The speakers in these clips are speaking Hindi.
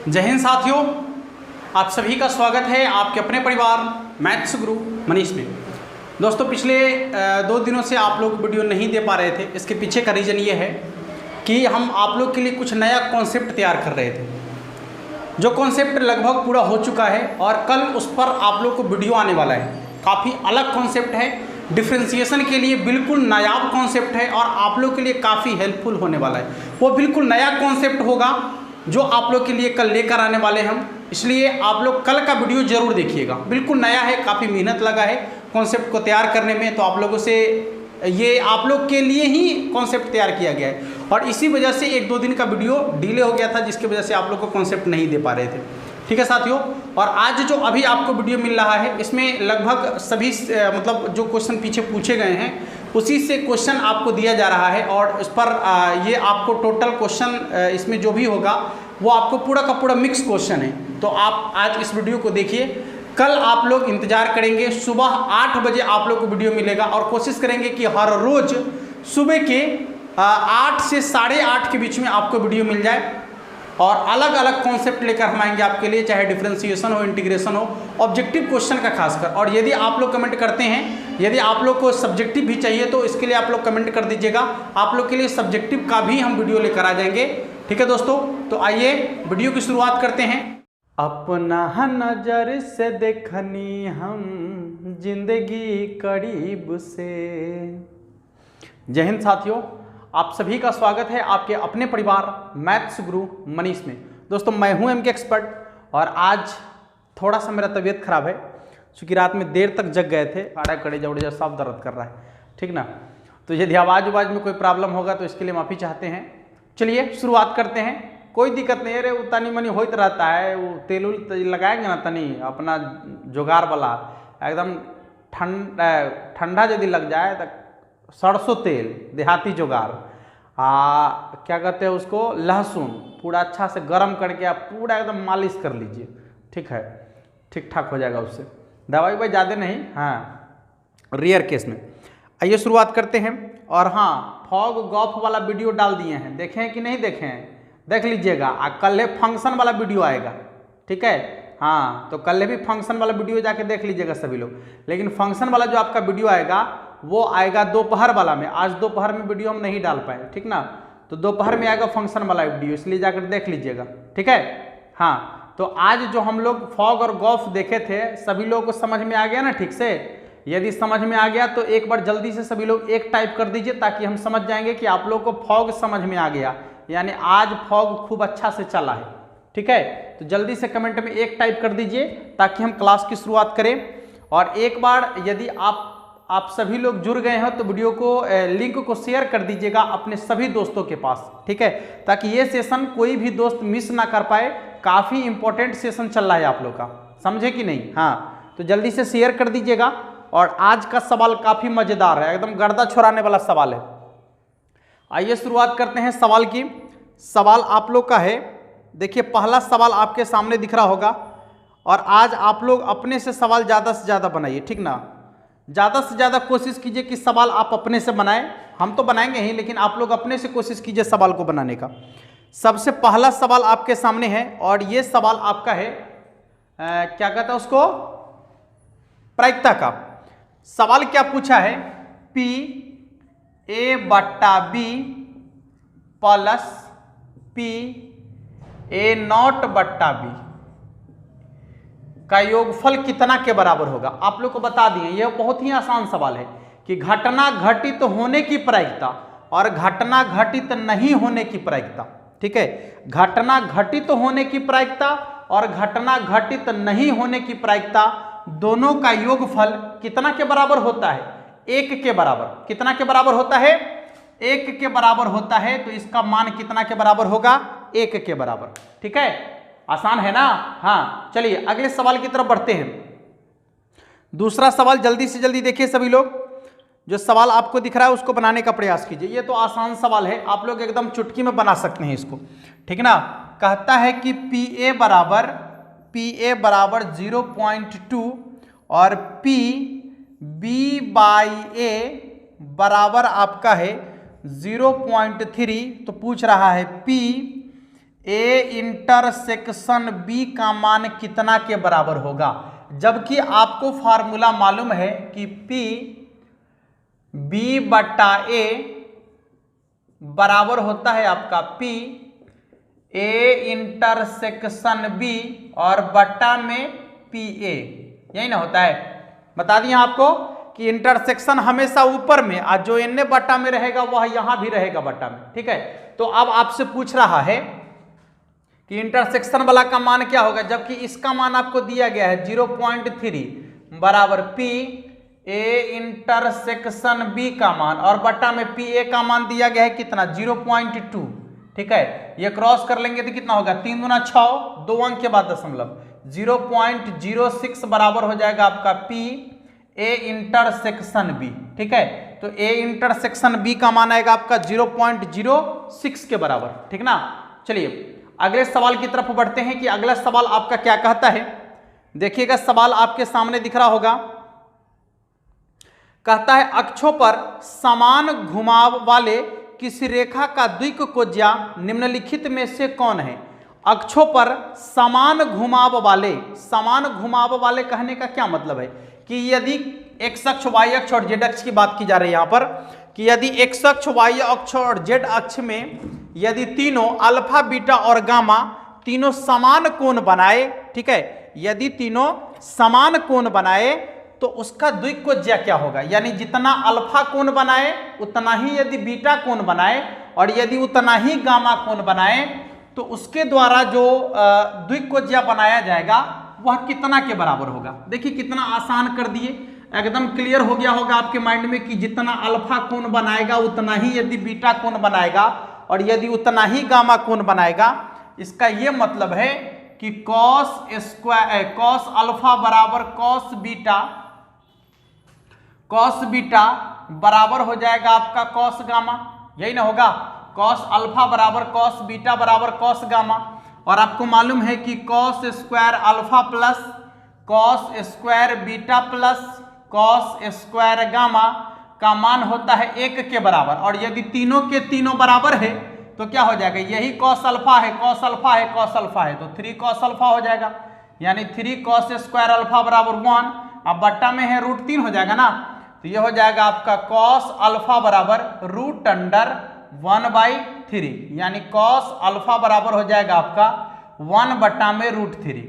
जय हिंद साथियों, आप सभी का स्वागत है आपके अपने परिवार मैथ्स गुरु मनीष में। दोस्तों, पिछले 2 दिनों से आप लोग वीडियो नहीं दे पा रहे थे। इसके पीछे का रीज़न ये है कि हम आप लोग के लिए कुछ नया कॉन्सेप्ट तैयार कर रहे थे, जो कॉन्सेप्ट लगभग पूरा हो चुका है और कल उस पर आप लोग को वीडियो आने वाला है। काफ़ी अलग कॉन्सेप्ट है, डिफ्रेंसिएशन के लिए बिल्कुल नायाब कॉन्सेप्ट है और आप लोग के लिए काफ़ी हेल्पफुल होने वाला है। वो बिल्कुल नया कॉन्सेप्ट होगा जो आप लोग के लिए कल लेकर आने वाले हम, इसलिए आप लोग कल का वीडियो जरूर देखिएगा। बिल्कुल नया है, काफ़ी मेहनत लगा है कॉन्सेप्ट को तैयार करने में, तो आप लोगों से ये आप लोग के लिए ही कॉन्सेप्ट तैयार किया गया है और इसी वजह से 1-2 दिन का वीडियो डिले हो गया था, जिसकी वजह से आप लोग को कॉन्सेप्ट नहीं दे पा रहे थे। ठीक है साथियों, और आज जो अभी आपको वीडियो मिल रहा है इसमें लगभग सभी मतलब जो क्वेश्चन पीछे पूछे गए हैं उसी से क्वेश्चन आपको दिया जा रहा है और इस पर ये आपको टोटल क्वेश्चन इसमें जो भी होगा वो आपको पूरा का पूरा मिक्स क्वेश्चन है। तो आप आज इस वीडियो को देखिए। कल आप लोग इंतजार करेंगे, सुबह 8 बजे आप लोग को वीडियो मिलेगा और कोशिश करेंगे कि हर रोज सुबह के 8 से 8:30 के बीच में आपको वीडियो मिल जाए और अलग अलग कॉन्सेप्ट लेकर हम आएंगे आपके लिए, चाहे डिफरेंशिएशन हो, इंटीग्रेशन हो, ऑब्जेक्टिव क्वेश्चन का खासकर। और यदि आप लोग कमेंट करते हैं, यदि आप लोग को सब्जेक्टिव भी चाहिए तो इसके लिए आप लोग कमेंट कर दीजिएगा। आप लोग के लिए सब्जेक्टिव का भी हम वीडियो लेकर आ जाएंगे। ठीक है दोस्तों, तो आइए वीडियो की शुरुआत करते हैं। अपना नजर से देखनी हम जिंदगी करीब से। जय हिंद साथियों, आप सभी का स्वागत है आपके अपने परिवार मैथ्स गुरु मनीष में। दोस्तों, मैं हूं एमके एक्सपर्ट और आज थोड़ा सा मेरा तबीयत खराब है, क्योंकि रात में देर तक जग गए थे। आड़ा कड़ेजा उड़ेजा सब दर्द कर रहा है, ठीक ना। तो यदि आवाज़ में कोई प्रॉब्लम होगा तो इसके लिए माफ़ी चाहते हैं। चलिए शुरुआत करते हैं, कोई दिक्कत नहीं है रे। वो तनी मनी होते रहता है, वो तेल उल लगाएंगे ना तनी अपना जुगाड़ वाला, एकदम ठंडा यदि लग जाए तो सरसों तेल देहाती जुगाड़, क्या कहते हैं उसको, लहसुन पूरा अच्छा से गर्म करके आप पूरा एकदम मालिश कर लीजिए। ठीक है, ठीक ठाक हो जाएगा उससे। दवाई वही ज़्यादा नहीं, हाँ रेयर केस में। आइए शुरुआत करते हैं। और हाँ, फॉग गॉफ वाला वीडियो डाल दिए हैं, देखें कि नहीं देखें हैं, देख लीजिएगा। कल फंक्शन वाला वीडियो आएगा, ठीक है। हाँ, तो कल भी फंक्शन वाला वीडियो जाके देख लीजिएगा सभी लोग। लेकिन फंक्शन वाला जो आपका वीडियो आएगा वो आएगा दोपहर वाला में। आज दोपहर में वीडियो हम नहीं डाल पाए, ठीक ना। तो दोपहर में आएगा फंक्शन वाला वीडियो, इसलिए जाकर देख लीजिएगा, ठीक है। हाँ, तो आज जो हम लोग फॉग और गॉफ देखे थे, सभी लोगों को समझ में आ गया ना ठीक से। यदि समझ में आ गया तो एक बार जल्दी से सभी लोग एक टाइप कर दीजिए, ताकि हम समझ जाएंगे कि आप लोग को फॉग समझ में आ गया, यानी आज फॉग खूब अच्छा से चला है, ठीक है। तो जल्दी से कमेंट में एक टाइप कर दीजिए ताकि हम क्लास की शुरुआत करें। और एक बार यदि आप सभी लोग जुड़ गए हो तो वीडियो को लिंक को शेयर कर दीजिएगा अपने सभी दोस्तों के पास, ठीक है, ताकि ये सेशन कोई भी दोस्त मिस ना कर पाए। काफ़ी इंपॉर्टेंट सेशन चल रहा है आप लोग का, समझे कि नहीं। हाँ, तो जल्दी से शेयर कर दीजिएगा। और आज का सवाल काफ़ी मज़ेदार है, एकदम गर्दा छोड़ाने वाला सवाल है। आइए शुरुआत करते हैं सवाल की। सवाल आप लोग का है, देखिए पहला सवाल आपके सामने दिख रहा होगा। और आज आप लोग अपने से सवाल ज़्यादा से ज़्यादा बनाइए, ठीक ना। ज़्यादा से ज़्यादा कोशिश कीजिए कि सवाल आप अपने से बनाएं। हम तो बनाएंगे ही, लेकिन आप लोग अपने से कोशिश कीजिए सवाल को बनाने का। सबसे पहला सवाल आपके सामने है और ये सवाल आपका है क्या कहता है उसको, प्रायिकता का। सवाल क्या पूछा है, P A/B plus P A0/B का योगफल कितना के बराबर होगा। आप लोग को बता दिए, यह बहुत ही आसान सवाल है कि घटना घटित होने की प्रायिकता और घटना घटित नहीं होने की प्रायिकता, ठीक है। घटना घटित होने की प्रायिकता और घटना घटित नहीं होने की प्रायिकता दोनों का योगफल कितना के बराबर होता है, 1 के बराबर। कितना के बराबर होता है, 1 के बराबर होता है। तो इसका मान कितना के बराबर होगा, 1 के बराबर, ठीक है। आसान है ना। हाँ, चलिए अगले सवाल की तरफ बढ़ते हैं। दूसरा सवाल जल्दी से जल्दी देखिए सभी लोग। जो सवाल आपको दिख रहा है उसको बनाने का प्रयास कीजिए। ये तो आसान सवाल है, आप लोग एकदम चुटकी में बना सकते हैं इसको, ठीक ना। कहता है कि PA बराबर 0.2 और PB/A बराबर आपका है 0.3। तो पूछ रहा है P ए इंटरसेक्शन बी का मान कितना के बराबर होगा, जबकि आपको फार्मूला मालूम है कि पी बी बट्टा ए बराबर होता है आपका पी ए इंटरसेक्शन बी और बट्टा में पी ए, यही ना होता है। बता दिया आपको कि इंटरसेक्शन हमेशा ऊपर में और जो एन बट्टा में रहेगा वह यहां भी रहेगा बट्टा में, ठीक है। तो अब आपसे पूछ रहा है कि इंटरसेक्शन वाला का मान क्या होगा, जबकि इसका मान आपको दिया गया है 0.3 बराबर पी ए इंटरसेक्शन बी का मान और बट्टा में पी ए का मान दिया गया है कितना 0.2, ठीक है। ये क्रॉस कर लेंगे तो कितना होगा 3 दूना 6, 2 अंक के बाद दशमलव 0.06 बराबर हो जाएगा आपका पी ए इंटरसेक्शन बी, ठीक है। तो ए इंटरसेक्शन बी का मान आएगा आपका 0.06 के बराबर, ठीक ना। चलिए अगले सवाल की तरफ बढ़ते हैं कि अगला सवाल आपका क्या कहता है। देखिएगा सवाल आपके सामने दिख रहा होगा, कहता है अक्षों पर समान घुमाव वाले किसी रेखा का द्विकोज्या निम्नलिखित में से कौन है। अक्षों पर समान घुमाव वाले कहने का क्या मतलब है कि यदि एक्स अक्ष वाई अक्ष और जेड अक्ष की बात की जा रही है यहां पर, कि यदि एक्स अक्ष वाई अक्ष और जेड अक्ष में यदि तीनों अल्फा बीटा और गामा तीनों समान कोण बनाए, ठीक है, यदि तीनों समान कोण बनाए तो उसका द्विकोज्या क्या होगा, यानी जितना अल्फा कोण बनाए उतना ही यदि बीटा कोण बनाए और यदि उतना ही गामा कोण बनाए तो उसके द्वारा जो द्विकोज्या बनाया जाएगा वह कितना के बराबर होगा। देखिए कितना आसान कर दिए, एकदम क्लियर हो गया होगा आपके माइंड में कि जितना अल्फा कोण बनाएगा उतना ही यदि बीटा कोण बनाएगा और यदि उतना ही गामा कोण बनाएगा। इसका यह मतलब है कि कॉस अल्फा बराबर कॉस बीटा बराबर हो जाएगा आपका कॉस गामा, यही ना होगा। कॉस अल्फा बराबर कॉस बीटा बराबर कॉस गामा, और आपको मालूम है कि cos square alpha plus cos square beta plus cos square gamma का मान होता है 1 के बराबर, और यदि तीनों के तीनों बराबर है तो क्या हो जाएगा, यही कॉस अल्फा है कॉस अल्फा है कॉस अल्फा है तो 3 कॉस अल्फा हो जाएगा, यानी 3 कॉस स्क्वायर अल्फा बराबर 1। अब बट्टा में है √3 हो जाएगा ना, तो ये हो जाएगा आपका कॉस अल्फा बराबर √1/3, यानी कॉस अल्फा बराबर हो जाएगा आपका 1 बट्टा में √3,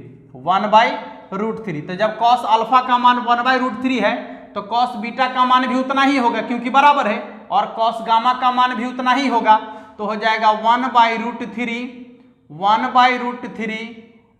1/√3। तो जब कॉस अल्फा का मान 1/√3 है तो कॉस बीटा का मान भी उतना ही होगा क्योंकि बराबर है, और कॉस गामा का मान भी उतना ही होगा, तो हो जाएगा 1/√3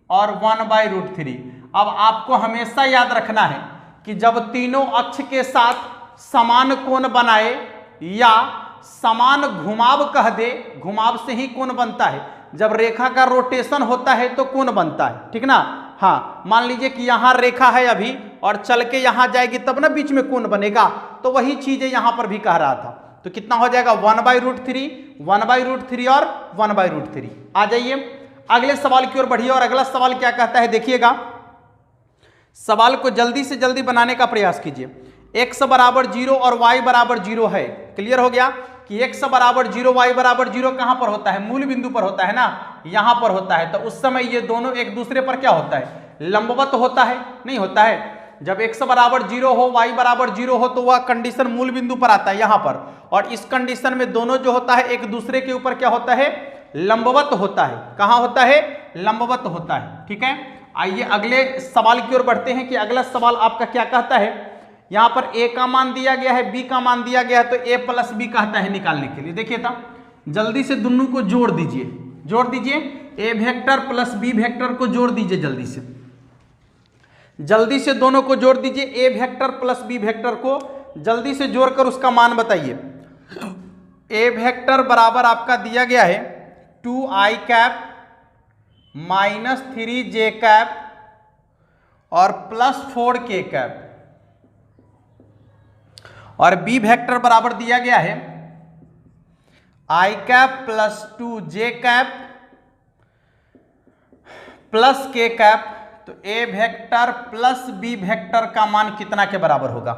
और 1/√3। अब आपको हमेशा याद रखना है कि जब तीनों अक्ष के साथ समान कोण बनाए या समान घुमाव कह दे, घुमाव से ही कोण बनता है, जब रेखा का रोटेशन होता है तो कोण बनता है, ठीक ना। हाँ, मान लीजिए कि यहाँ रेखा है अभी और चल के यहाँ जाएगी तब ना बीच में कोण बनेगा, तो वही चीजें यहाँ पर भी कह रहा था। तो कितना हो जाएगा 1/√3 और 1/√3। आ जाइए अगले सवाल की ओर बढ़िए, और अगला सवाल क्या कहता है देखिएगा, सवाल को जल्दी से जल्दी बनाने का प्रयास कीजिए। x बराबर 0 और y बराबर 0 है, क्लियर हो गया कि x बराबर 0 y बराबर 0 कहां पर होता है, मूल बिंदु पर होता है ना, यहां पर होता है। तो उस समय ये दोनों एक दूसरे पर क्या होता है, लंबवत होता है, नहीं होता है। जब x बराबर 0 हो y बराबर 0 हो तो वह कंडीशन मूल बिंदु पर आता है यहां पर, और इस कंडीशन में दोनों जो होता है एक दूसरे के ऊपर क्या होता है, लंबवत होता है। कहां होता है, लंबवत होता है, ठीक है। आइए अगले सवाल की ओर बढ़ते हैं कि अगला सवाल आपका क्या कहता है। यहां पर a का मान दिया गया है, b का मान दिया गया है, तो a प्लस b कहता है निकालने के लिए। देखिए था, जल्दी से दोनों को जोड़ दीजिए, a vector plus b vector को जोड़ दीजिए, जल्दी से दोनों को जोड़ दीजिए, a vector plus b vector को जल्दी से जोड़कर उसका मान बताइए। a वेक्टर बराबर आपका दिया गया है 2i cap minus 3j cap और प्लस 4k कैप, और b वेक्टर बराबर दिया गया है i cap plus 2j cap plus k cap. तो a vector plus b vector का मान कितना के बराबर होगा,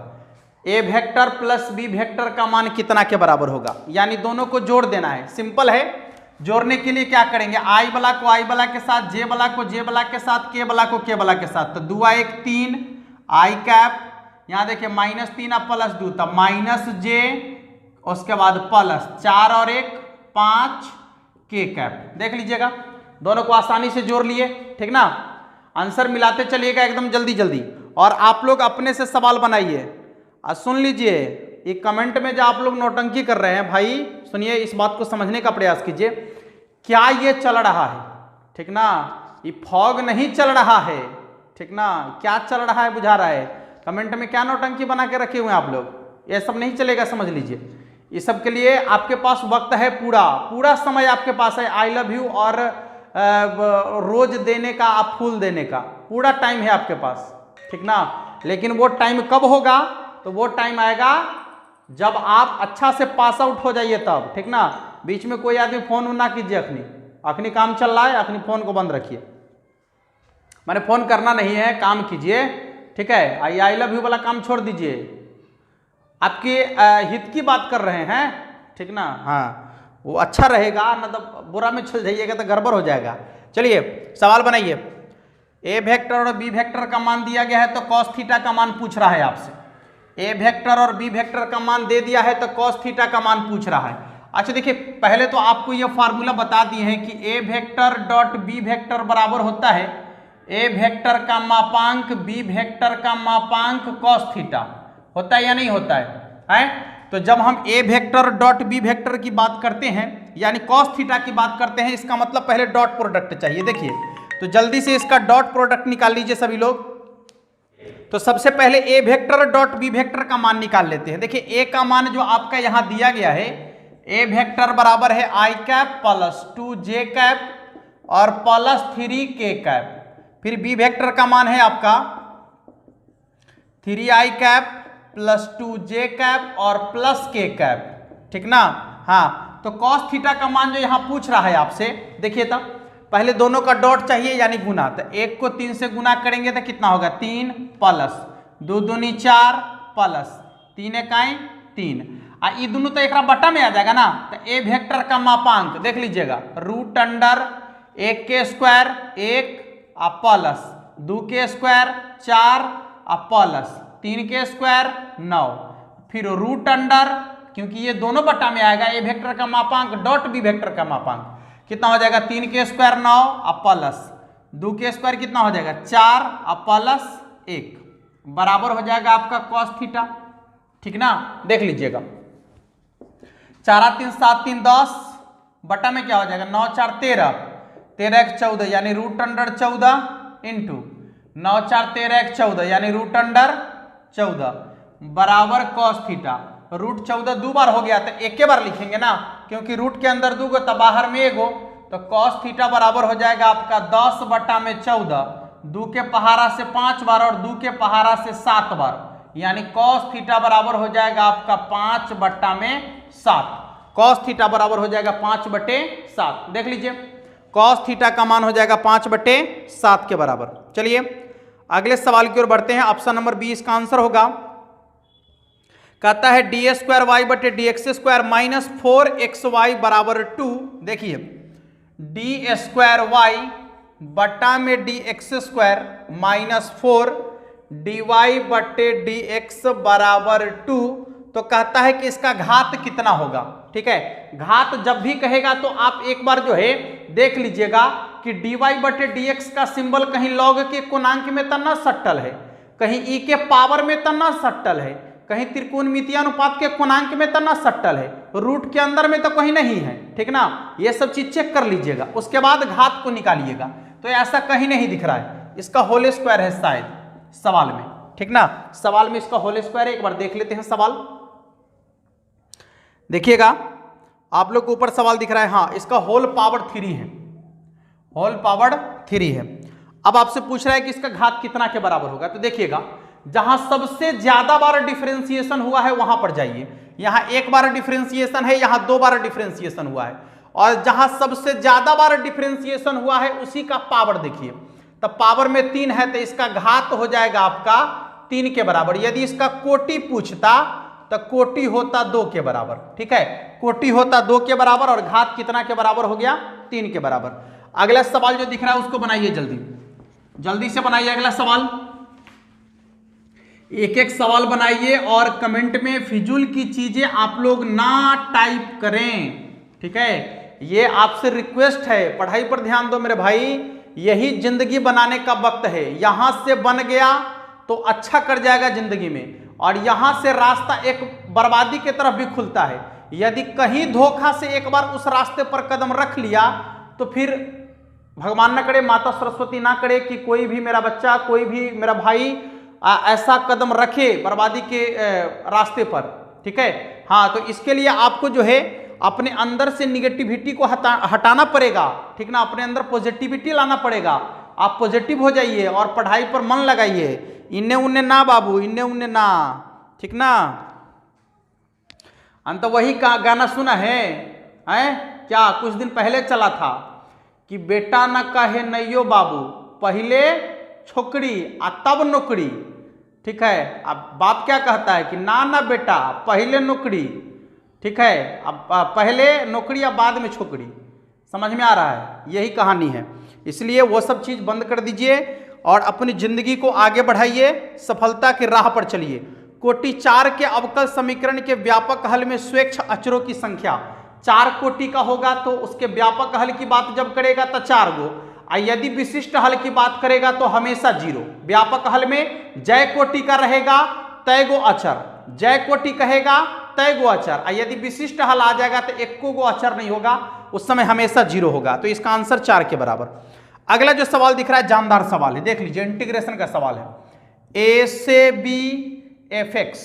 a vector plus b vector का मान कितना के बराबर होगा, यानी दोनों को जोड़ देना है, सिंपल है। जोड़ने के लिए क्या करेंगे, आई वाला को आई वाला के साथ, जे वाला को जे वाला के साथ, के वाला को के वाला के साथ, तो 2 1 3 आई कैप, यहाँ देखिए -3 अब +2 तब -j, उसके बाद +4 और 1 5 के कैप। देख लीजिएगा दोनों को आसानी से जोड़ लिए, ठीक ना। आंसर मिलाते चलिएगा एकदम जल्दी जल्दी, और आप लोग अपने से सवाल बनाइए और सुन लीजिए, ये कमेंट में जो आप लोग नौटंकी कर रहे हैं भाई, सुनिए, इस बात को समझने का प्रयास कीजिए। क्या ये चल रहा है, ठीक ना, ये फॉग नहीं चल रहा है, ठीक ना, क्या चल रहा है बुझा रहा है। कमेंट में क्या नौटंकी बना के रखे हुए हैं आप लोग, ये सब नहीं चलेगा, समझ लीजिए। ये सब के लिए आपके पास वक्त है, पूरा समय आपके पास है। आई लव यू और रोज देने का, आप फूल देने का पूरा टाइम है आपके पास, ठीक ना। लेकिन वो टाइम कब होगा, तो वो टाइम आएगा जब आप अच्छा से पास आउट हो जाइए तब, ठीक ना। बीच में कोई आदमी फोन ना कीजिए, अखनी काम चल रहा है, अखनी फोन को बंद रखिए, मैंने फोन करना नहीं है, काम कीजिए, ठीक है। आई लव यू वाला काम छोड़ दीजिए, आपके हित की बात कर रहे हैं, ठीक ना। हाँ, वो अच्छा रहेगा ना, तो बुरा में चल जाइएगा तो गड़बड़ हो जाएगा। चलिए सवाल बनाइए। ए वेक्टर और बी वेक्टर का मान दिया गया है, तो कॉस थीटा का मान पूछ रहा है आपसे। ए वेक्टर और बी वेक्टर का मान दे दिया है, तो कॉस थीटा का मान पूछ रहा है। अच्छा देखिए, पहले तो आपको यह फार्मूला बता दिए हैं कि ए वेक्टर डॉट बी वेक्टर बराबर होता है ए वेक्टर का मापांक बी वेक्टर का मापांक कॉस थीटा। होता है या नहीं होता है? तो जब हम ए वेक्टर डॉट बी वेक्टर की बात करते हैं, यानी कॉस थीटा की बात करते हैं, इसका मतलब पहले डॉट प्रोडक्ट चाहिए। देखिए, तो जल्दी से इसका डॉट प्रोडक्ट निकाल लीजिए सभी लोग। तो सबसे पहले ए वेक्टर डॉट बी वेक्टर का मान निकाल लेते हैं। देखिए, ए का मान जो आपका यहां दिया गया है, ए वेक्टर बराबर है आई कैप +2j कैप और +3 के कैप। फिर बी वेक्टर का मान है आपका 3i कैप +2j कैप और +k कैप, ठीक ना। हाँ, तो cos थीटा का मान जो यहां पूछ रहा है आपसे, देखिए तब पहले दोनों का डॉट चाहिए यानी गुना। तो 1 को 3 से गुना करेंगे तो कितना होगा, 3 प्लस 2 दूनी 4 प्लस 3 इकाई 3, ये दोनों तो एक बटा में आ जाएगा ना। तो ए वेक्टर का मापांक देख लीजिएगा, √1 के स्क्वायर 1 प्लस 2 के स्क्वायर 4 प्लस 3 के स्क्वायर 9, फिर √, क्योंकि ये दोनों बटा में आएगा, ए वेक्टर का मापांक डॉट बी वेक्टर का मापांक कितना हो जाएगा, 3 के स्क्वायर 9 प्लस 2 के स्क्वायर कितना हो जाएगा 4 प्लस 1 बराबर हो जाएगा आपका कॉस थीटा, ठीक ना। देख लीजिएगा, 4 3 7 3 10 बटा में क्या हो जाएगा, 9 4 13 13 1 14 यानी √14 इंटू 9 4 13 1 14 यानी √14 बराबर कॉस थीटा। √14 दो बार हो गया तो एक के बार लिखेंगे ना, क्योंकि रूट के अंदर 2 गो तो बाहर में 1 गो, तो कॉस थीटा बराबर हो जाएगा आपका 10 बटा में 14, 2 के पहाड़ा से 5 बार और 2 के पहाड़ा से 7 बार, यानी कॉस थीटा बराबर हो जाएगा आपका 5 बटा में 7। कॉस थीटा बराबर हो जाएगा 5 बटे 7। देख लीजिए, कॉस थीटा का मान हो जाएगा 5 बटे 7 के बराबर। चलिए अगले सवाल की ओर बढ़ते हैं। ऑप्शन नंबर बी इसका आंसर होगा। कहता है d² y बटे dx² -4xy बराबर 2। देखिए, d² y बटा में dx² -4 dy बटे dx बराबर 2। तो कहता है कि इसका घात कितना होगा, ठीक है। घात जब भी कहेगा तो आप एक बार जो है देख लीजिएगा कि dy बटे dx का सिंबल कहीं लॉग के कोणांक में तो न सट्टल है, कहीं e के पावर में तो न सट्टल है, कहीं त्रिकोणमितीय अनुपात के कोणांक में तो न सट्टल है, रूट के अंदर में तो कहीं नहीं है, ठीक ना। ये सब चीज चेक कर लीजिएगा, उसके बाद घात को निकालिएगा। तो ऐसा कहीं नहीं दिख रहा है, इसका होल स्क्वायर है शायद सवाल में, ठीक ना। सवाल में इसका होल स्क्वायर है, एक बार देख लेते हैं सवाल। देखिएगा, आप लोग को ऊपर सवाल दिख रहा है, हाँ इसका होल पावर 3 है, होल पावर 3 है। अब आपसे पूछ रहा है कि इसका घात कितना के बराबर होगा। तो देखिएगा, जहां सबसे ज्यादा बार डिफरेंशिएशन हुआ है वहां पर जाइए, यहां 1 बार डिफरेंशिएशन है, यहां 2 बार डिफरेंशिएशन हुआ है, और जहां सबसे ज्यादा बार डिफरेंशिएशन हुआ है उसी का पावर देखिए। तब पावर में 3 है तो इसका घात हो जाएगा आपका 3 के बराबर। यदि इसका कोटि पूछता तो कोटि होता 2 के बराबर, ठीक है। कोटि होता 2 के बराबर और घात कितना के बराबर हो गया, 3 के बराबर। अगला सवाल जो दिख रहा है उसको बनाइए जल्दी, जल्दी से बनाइए अगला सवाल। एक एक सवाल बनाइए और कमेंट में फिजूल की चीजें आप लोग ना टाइप करें, ठीक है। ये आपसे रिक्वेस्ट है, पढ़ाई पर ध्यान दो मेरे भाई, यही जिंदगी बनाने का वक्त है। यहां से बन गया तो अच्छा कर जाएगा जिंदगी में, और यहां से रास्ता एक बर्बादी की तरफ भी खुलता है। यदि कहीं धोखा से एक बार उस रास्ते पर कदम रख लिया तो फिर भगवान ना करे, माता सरस्वती ना करे कि कोई भी मेरा बच्चा, कोई भी मेरा भाई ऐसा कदम रखे बर्बादी के रास्ते पर, ठीक है। हाँ, तो इसके लिए आपको जो है अपने अंदर से निगेटिविटी को हटाना पड़ेगा, ठीक ना, अपने अंदर पॉजिटिविटी लाना पड़ेगा। आप पॉजिटिव हो जाइए और पढ़ाई पर मन लगाइए, इन्ने उन्ने ना बाबू, इन्ने उन्ने ना, ठीक ना। अंत वही का गाना सुना है क्या, कुछ दिन पहले चला था कि बेटा न कहे नैयो बाबू, पहले छोकरी आ तब नौकरी, ठीक है। अब बाप क्या कहता है कि ना ना बेटा पहले नौकरी, ठीक है, अब पहले नौकरी या बाद में छोकरी। समझ में आ रहा है, यही कहानी है। इसलिए वो सब चीज़ बंद कर दीजिए और अपनी जिंदगी को आगे बढ़ाइए, सफलता की राह पर चलिए। कोटि 4 के अवकल समीकरण के व्यापक हल में स्वेच्छ अचरों की संख्या 4 कोटि का होगा तो उसके व्यापक हल की बात जब करेगा तो 4 गो, और यदि विशिष्ट हल की बात करेगा तो हमेशा 0। व्यापक हल में जय कोटि का रहेगा तय गो अचर, जय कोटि कहेगा तय गो अचर, और यदि विशिष्ट हल आ जाएगा तो 1 गो अचर नहीं होगा, उस समय हमेशा 0 होगा। तो इसका आंसर 4 के बराबर। अगला जो सवाल दिख रहा है जानदार सवाल है, देख लीजिए, इंटीग्रेशन का सवाल है। ए से B F X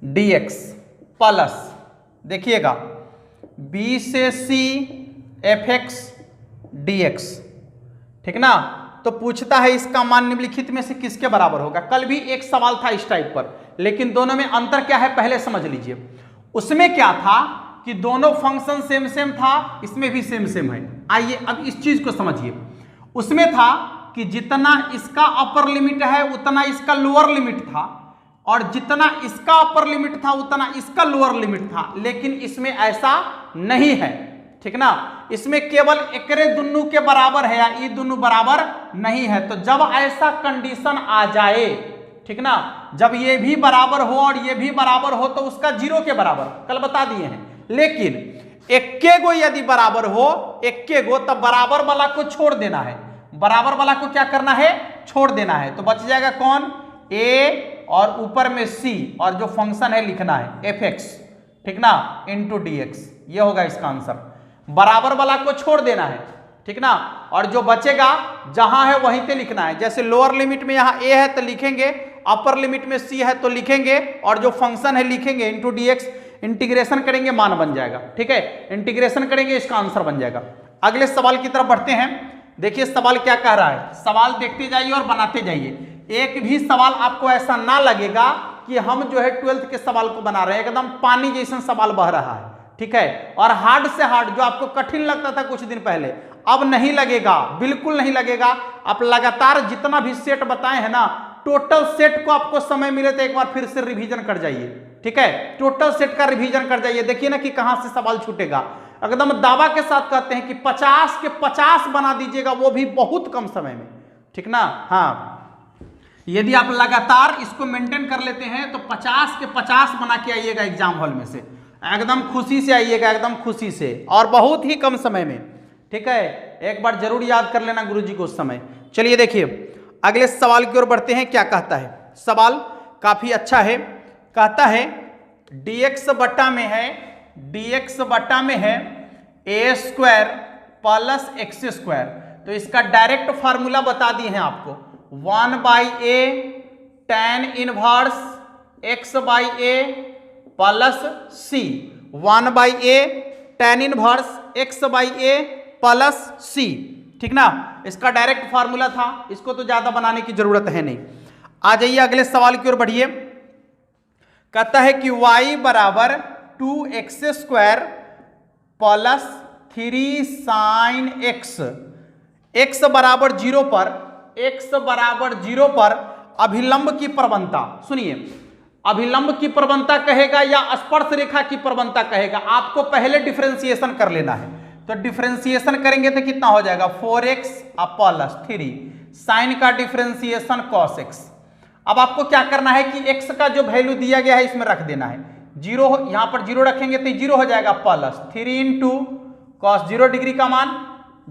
D X plus, देखिएगा, बी से C F X D X, ठीक ना। तो पूछता है इसका मान निम्नलिखित में से किसके बराबर होगा। कल भी एक सवाल था इस टाइप पर, लेकिन दोनों में अंतर क्या है पहले समझ लीजिए। उसमें क्या था कि दोनों फंक्शन सेम सेम था, इसमें भी सेम सेम है। आइए अब इस चीज को समझिए। उसमें था कि जितना इसका अपर लिमिट है उतना इसका लोअर लिमिट था, और जितना इसका अपर लिमिट था उतना इसका लोअर लिमिट था, लेकिन इसमें ऐसा नहीं है, ठीक ना। इसमें केवल एकरे दुन्नू के बराबर है या ये दुन्नू बराबर नहीं है। तो जब ऐसा कंडीशन आ जाए, ठीक ना, जब ये भी बराबर हो और ये भी बराबर हो तो उसका 0 के बराबर, कल बता दिए हैं। लेकिन एक्के गो यदि बराबर हो, एक्के गो, तब बराबर वाला को छोड़ देना है। बराबर वाला को क्या करना है, छोड़ देना है। तो बच जाएगा कौन, ए और ऊपर में सी, और जो फंक्शन है लिखना है एफ एक्स, ठीक ना, इंटू डी एक्स, ये होगा इसका आंसर। बराबर वाला को छोड़ देना है, ठीक ना, और जो बचेगा जहां है वहीं पे लिखना है। जैसे लोअर लिमिट में यहां ए है तो लिखेंगे, अपर लिमिट में सी है तो लिखेंगे, और जो फंक्शन है लिखेंगे इंटू डी एक्स, इंटीग्रेशन करेंगे मान बन जाएगा, ठीक है, इंटीग्रेशन करेंगे इसका आंसर बन जाएगा। अगले सवाल की तरफ बढ़ते हैं। देखिए सवाल क्या कह रहा है, सवाल देखते जाइए और बनाते जाइए। एक भी सवाल आपको ऐसा ना लगेगा कि हम जो है 12th के सवाल को बना रहे हैं, एकदम पानी जैसा सवाल बह रहा है, ठीक है। और हार्ड से हार्ड, जो आपको कठिन लगता था कुछ दिन पहले, अब नहीं लगेगा, बिल्कुल नहीं लगेगा। आप लगातार जितना भी सेट बताए हैं ना, टोटल सेट को आपको समय मिले तो एक बार फिर से रिवीजन कर जाइए, ठीक है, टोटल सेट का रिवीजन कर जाइए। देखिए ना कि कहां से सवाल छूटेगा। एकदम दावा के साथ कहते हैं कि 50 के 50 बना दीजिएगा, वो भी बहुत कम समय में, ठीक ना। हाँ, यदि आप लगातार इसको मेंटेन कर लेते हैं तो 50 के 50 बना के आइएगा एग्जाम हॉल में से, एकदम खुशी से आइएगा, एकदम खुशी से, और बहुत ही कम समय में, ठीक है। एक बार जरूर याद कर लेना गुरुजी को उस समय। चलिए देखिए अगले सवाल की ओर बढ़ते हैं। क्या कहता है सवाल, काफी अच्छा है। कहता है dx बटा में है, dx बटा में है a square plus x square. तो इसका डायरेक्ट फार्मूला बता दिए हैं आपको, 1/a tan inverse x/a plus c, 1/a tan inverse x/a plus c, ठीक ना। इसका डायरेक्ट फार्मूला था, इसको तो ज्यादा बनाने की जरूरत है नहीं। आ जाइए अगले सवाल की ओर बढ़िए। कहता है कि y बराबर 2x square plus 3 sin x, x बराबर 0 पर, x बराबर 0 पर अभिलंब की प्रवणता, सुनिए, अभिलंब की प्रवणता कहेगा या स्पर्श रेखा की प्रवणता कहेगा, आपको पहले डिफरेंशिएशन कर लेना है। तो डिफरेंशिएशन करेंगे तो कितना हो जाएगा 4x प्लस 3 साइन का डिफरेंशिएशन cos x। अब आपको क्या करना है कि x का जो वैल्यू दिया गया है इसमें रख देना है, जीरो, यहां पर जीरो रखेंगे तो जीरो हो जाएगा प्लस 3 इंटू cos 0 डिग्री का मान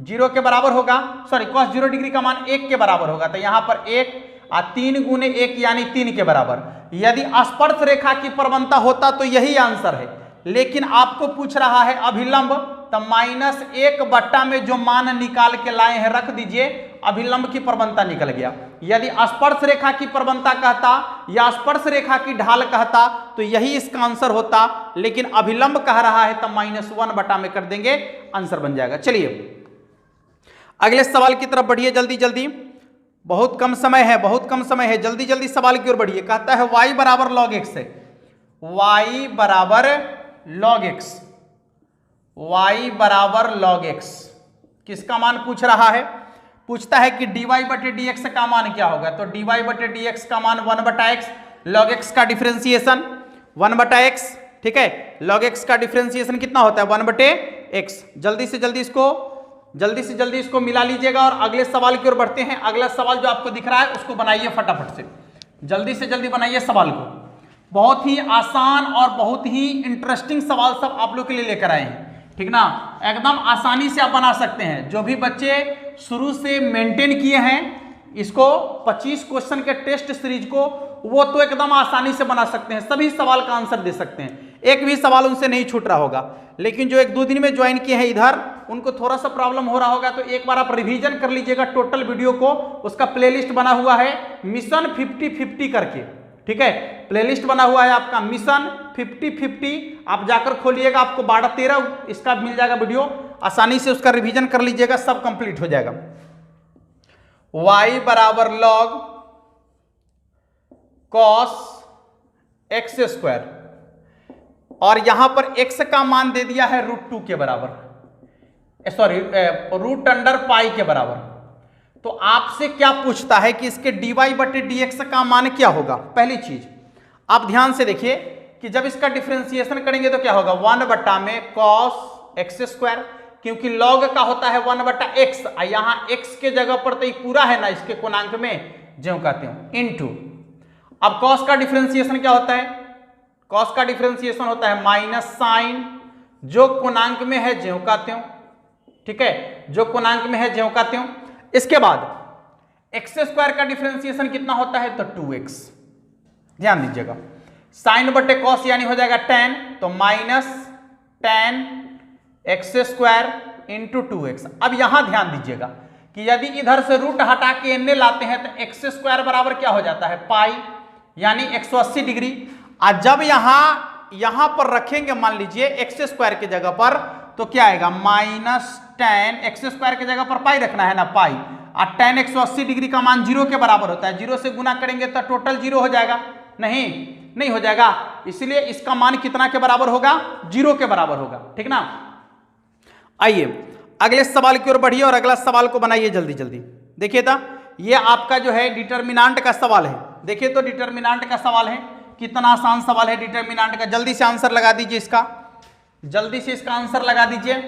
0 के बराबर होगा, सॉरी cos 0 डिग्री का मान 1 के बराबर होगा, तो यहां पर 1 और 3 गुने 1 यानी 3 के बराबर। यदि स्पर्श रेखा की प्रवणता होता तो यही आंसर है, लेकिन आपको पूछ रहा है अभिलंब, तो -1 में जो मान निकाल के लाए हैं रख दीजिए, अभिलंब की प्रवणता निकल गया। यदि स्पर्श रेखा की प्रवणता कहता या स्पर्श रेखा की ढाल कहता तो यही इसका आंसर होता, लेकिन अभिलंब कह रहा है तो -1 में कर देंगे, आंसर बन जाएगा। चलिए अगले सवाल की तरफ बढ़िए जल्दी जल्दी, बहुत कम समय है, बहुत कम समय है, जल्दी जल्दी सवाल की ओर बढ़िए। कहता है y बराबर log x है, y बराबर log x, y बराबर log x किसका मान पूछ रहा है? पूछता है कि dy बटे dx का मान क्या होगा, तो dy बटे dx का मान 1/x, log x का डिफरेंशिएशन 1/x, ठीक है, log x का डिफरेंशिएशन कितना होता है 1/x। जल्दी से जल्दी इसको मिला लीजिएगा और अगले सवाल की ओर बढ़ते हैं। अगला सवाल जो आपको दिख रहा है उसको बनाइए फटाफट से, जल्दी से जल्दी बनाइए सवाल को। बहुत ही आसान और बहुत ही इंटरेस्टिंग सवाल सब आप लोग के लिए लेकर आए हैं, ठीक ना, एकदम आसानी से आप बना सकते हैं। जो भी बच्चे शुरू से मेंटेन किए हैं इसको 25 क्वेश्चन के टेस्ट सीरीज को, वो तो एकदम आसानी से बना सकते हैं, सभी सवाल का आंसर दे सकते हैं, एक भी सवाल उनसे नहीं छूट रहा होगा। लेकिन जो 1-2 दिन में ज्वाइन किए हैं इधर, उनको थोड़ा सा प्रॉब्लम हो रहा होगा, तो एक बार आप रिवीजन कर लीजिएगा टोटल वीडियो को। उसका प्लेलिस्ट बना हुआ है मिशन 50-50 करके, ठीक है, प्लेलिस्ट बना हुआ है आपका मिशन 50-50, आप जाकर खोलिएगा, आपको 12-13 इसका मिल जाएगा वीडियो, आसानी से उसका रिवीजन कर लीजिएगा, सब कंप्लीट हो जाएगा। y बराबर log cos x², और यहां पर x का मान दे दिया है √2 के बराबर, सॉरी √π के बराबर। तो आपसे क्या पूछता है कि इसके dy बटे dx का मान क्या होगा। पहली चीज आप ध्यान से देखिए कि जब इसका डिफरेंशिएशन करेंगे तो क्या होगा 1 में cos x², क्योंकि log का होता है 1/x, यहां x के जगह पर तो ये पूरा है ना, इसके कोणांक में जो कहते हो इनटू, अब cos का डिफरेंशिएशन क्या होता है, cos का डिफरेंशिएशन होता है माइनस साइन जो कोणांक में है ज्यों का त्यों, ठीक है, जो कोणांक में है ज्यों का त्यों। इसके बाद x² का डिफरेंशिएशन कितना होता है, तो 2x, ध्यान दीजिएगा, साइन बटे कॉस यानी हो जाएगा tan, तो minus tan x² into 2x। अब यहां ध्यान दीजिएगा कि यदि इधर से रूट हटा के एन लाते हैं तो x² बराबर क्या हो जाता है पाई, यानी 180 डिग्री। और जब यहां पर रखेंगे मान लीजिए x² की जगह पर, तो क्या आएगा माइनस tan, x² की जगह पर पाई रखना है ना, पाई, और tan 180 डिग्री का मान 0 के बराबर होता है, 0 से गुना करेंगे तो टोटल 0 हो जाएगा, नहीं हो जाएगा, इसलिए इसका मान कितना के बराबर होगा 0 के बराबर होगा, ठीक ना। आइए अगले सवाल की ओर बढ़िए और अगला सवाल को बनाइए जल्दी जल्दी। देखिए था ये आपका जो है डिटर्मिनांट का सवाल है, देखिए तो डिटर्मिनांट का सवाल है, कितना आसान सवाल है डिटर्मिनांट का, जल्दी से आंसर लगा दीजिए इसका, जल्दी से इसका आंसर लगा दीजिए।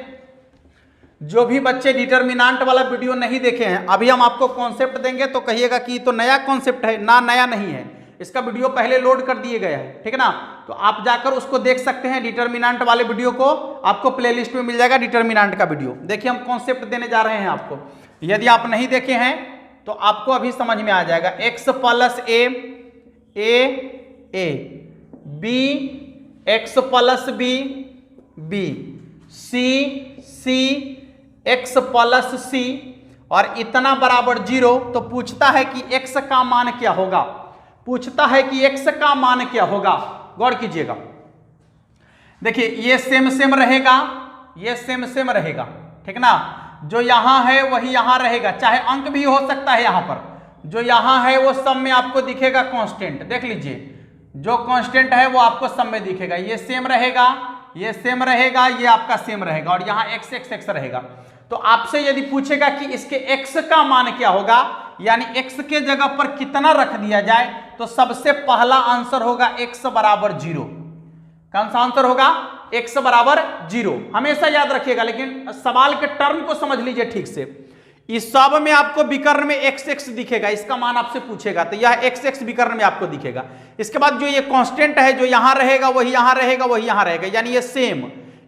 जो भी बच्चे डिटर्मिनांट वाला वीडियो नहीं देखे हैं, अभी हम आपको कॉन्सेप्ट देंगे तो कहिएगा कि तो नया कॉन्सेप्ट है ना, नया नहीं है, इसका वीडियो पहले लोड कर दिए गए हैं, ठीक है ना, तो आप जाकर उसको देख सकते हैं। डिटर्मिनांट वाले वीडियो को आपको प्लेलिस्ट में मिल जाएगा डिटर्मिनांट का वीडियो। देखिए हम कॉन्सेप्ट देने जा रहे हैं आपको, यदि आप नहीं देखे हैं तो आपको अभी समझ में आ जाएगा। x plus a b, x plus b c x plus c और इतना बराबर 0। तो पूछता है कि x का मान क्या होगा, पूछता है कि x का मान क्या होगा। गौर कीजिएगा, देखिए ये सेम रहेगा, ये सेम रहेगा, ठीक ना, जो यहां है वही यहां रहेगा, चाहे अंक भी हो सकता है यहां पर, जो यहां है वो सब में आपको दिखेगा कांस्टेंट, देख लीजिए जो कांस्टेंट है वो आपको सब में दिखेगा, ये सेम रहेगा, ये सेम रहेगा, ये आपका सेम रहेगा, और यहाँ x रहेगा। तो आपसे यदि पूछेगा कि इसके x का मान क्या होगा, यानी x के जगह पर कितना रख दिया जाए, तो सबसे पहला आंसर होगा x बराबर 0। कौन सा आंसर होगा? x बराबर 0। हमेशा याद रखिएगा, लेकिन सवाल के टर्म को समझ लीजिए ठीक से। इस सब में आपको विकर्ण में x दिखेगा, इसका मान आपसे पूछेगा तो यह x विकर्ण में आपको दिखेगा। इसके बाद जो ये कांस्टेंट है जो यहां रहेगा वही यहां रहेगा वही यहां रहेगा, यानी ये सेम,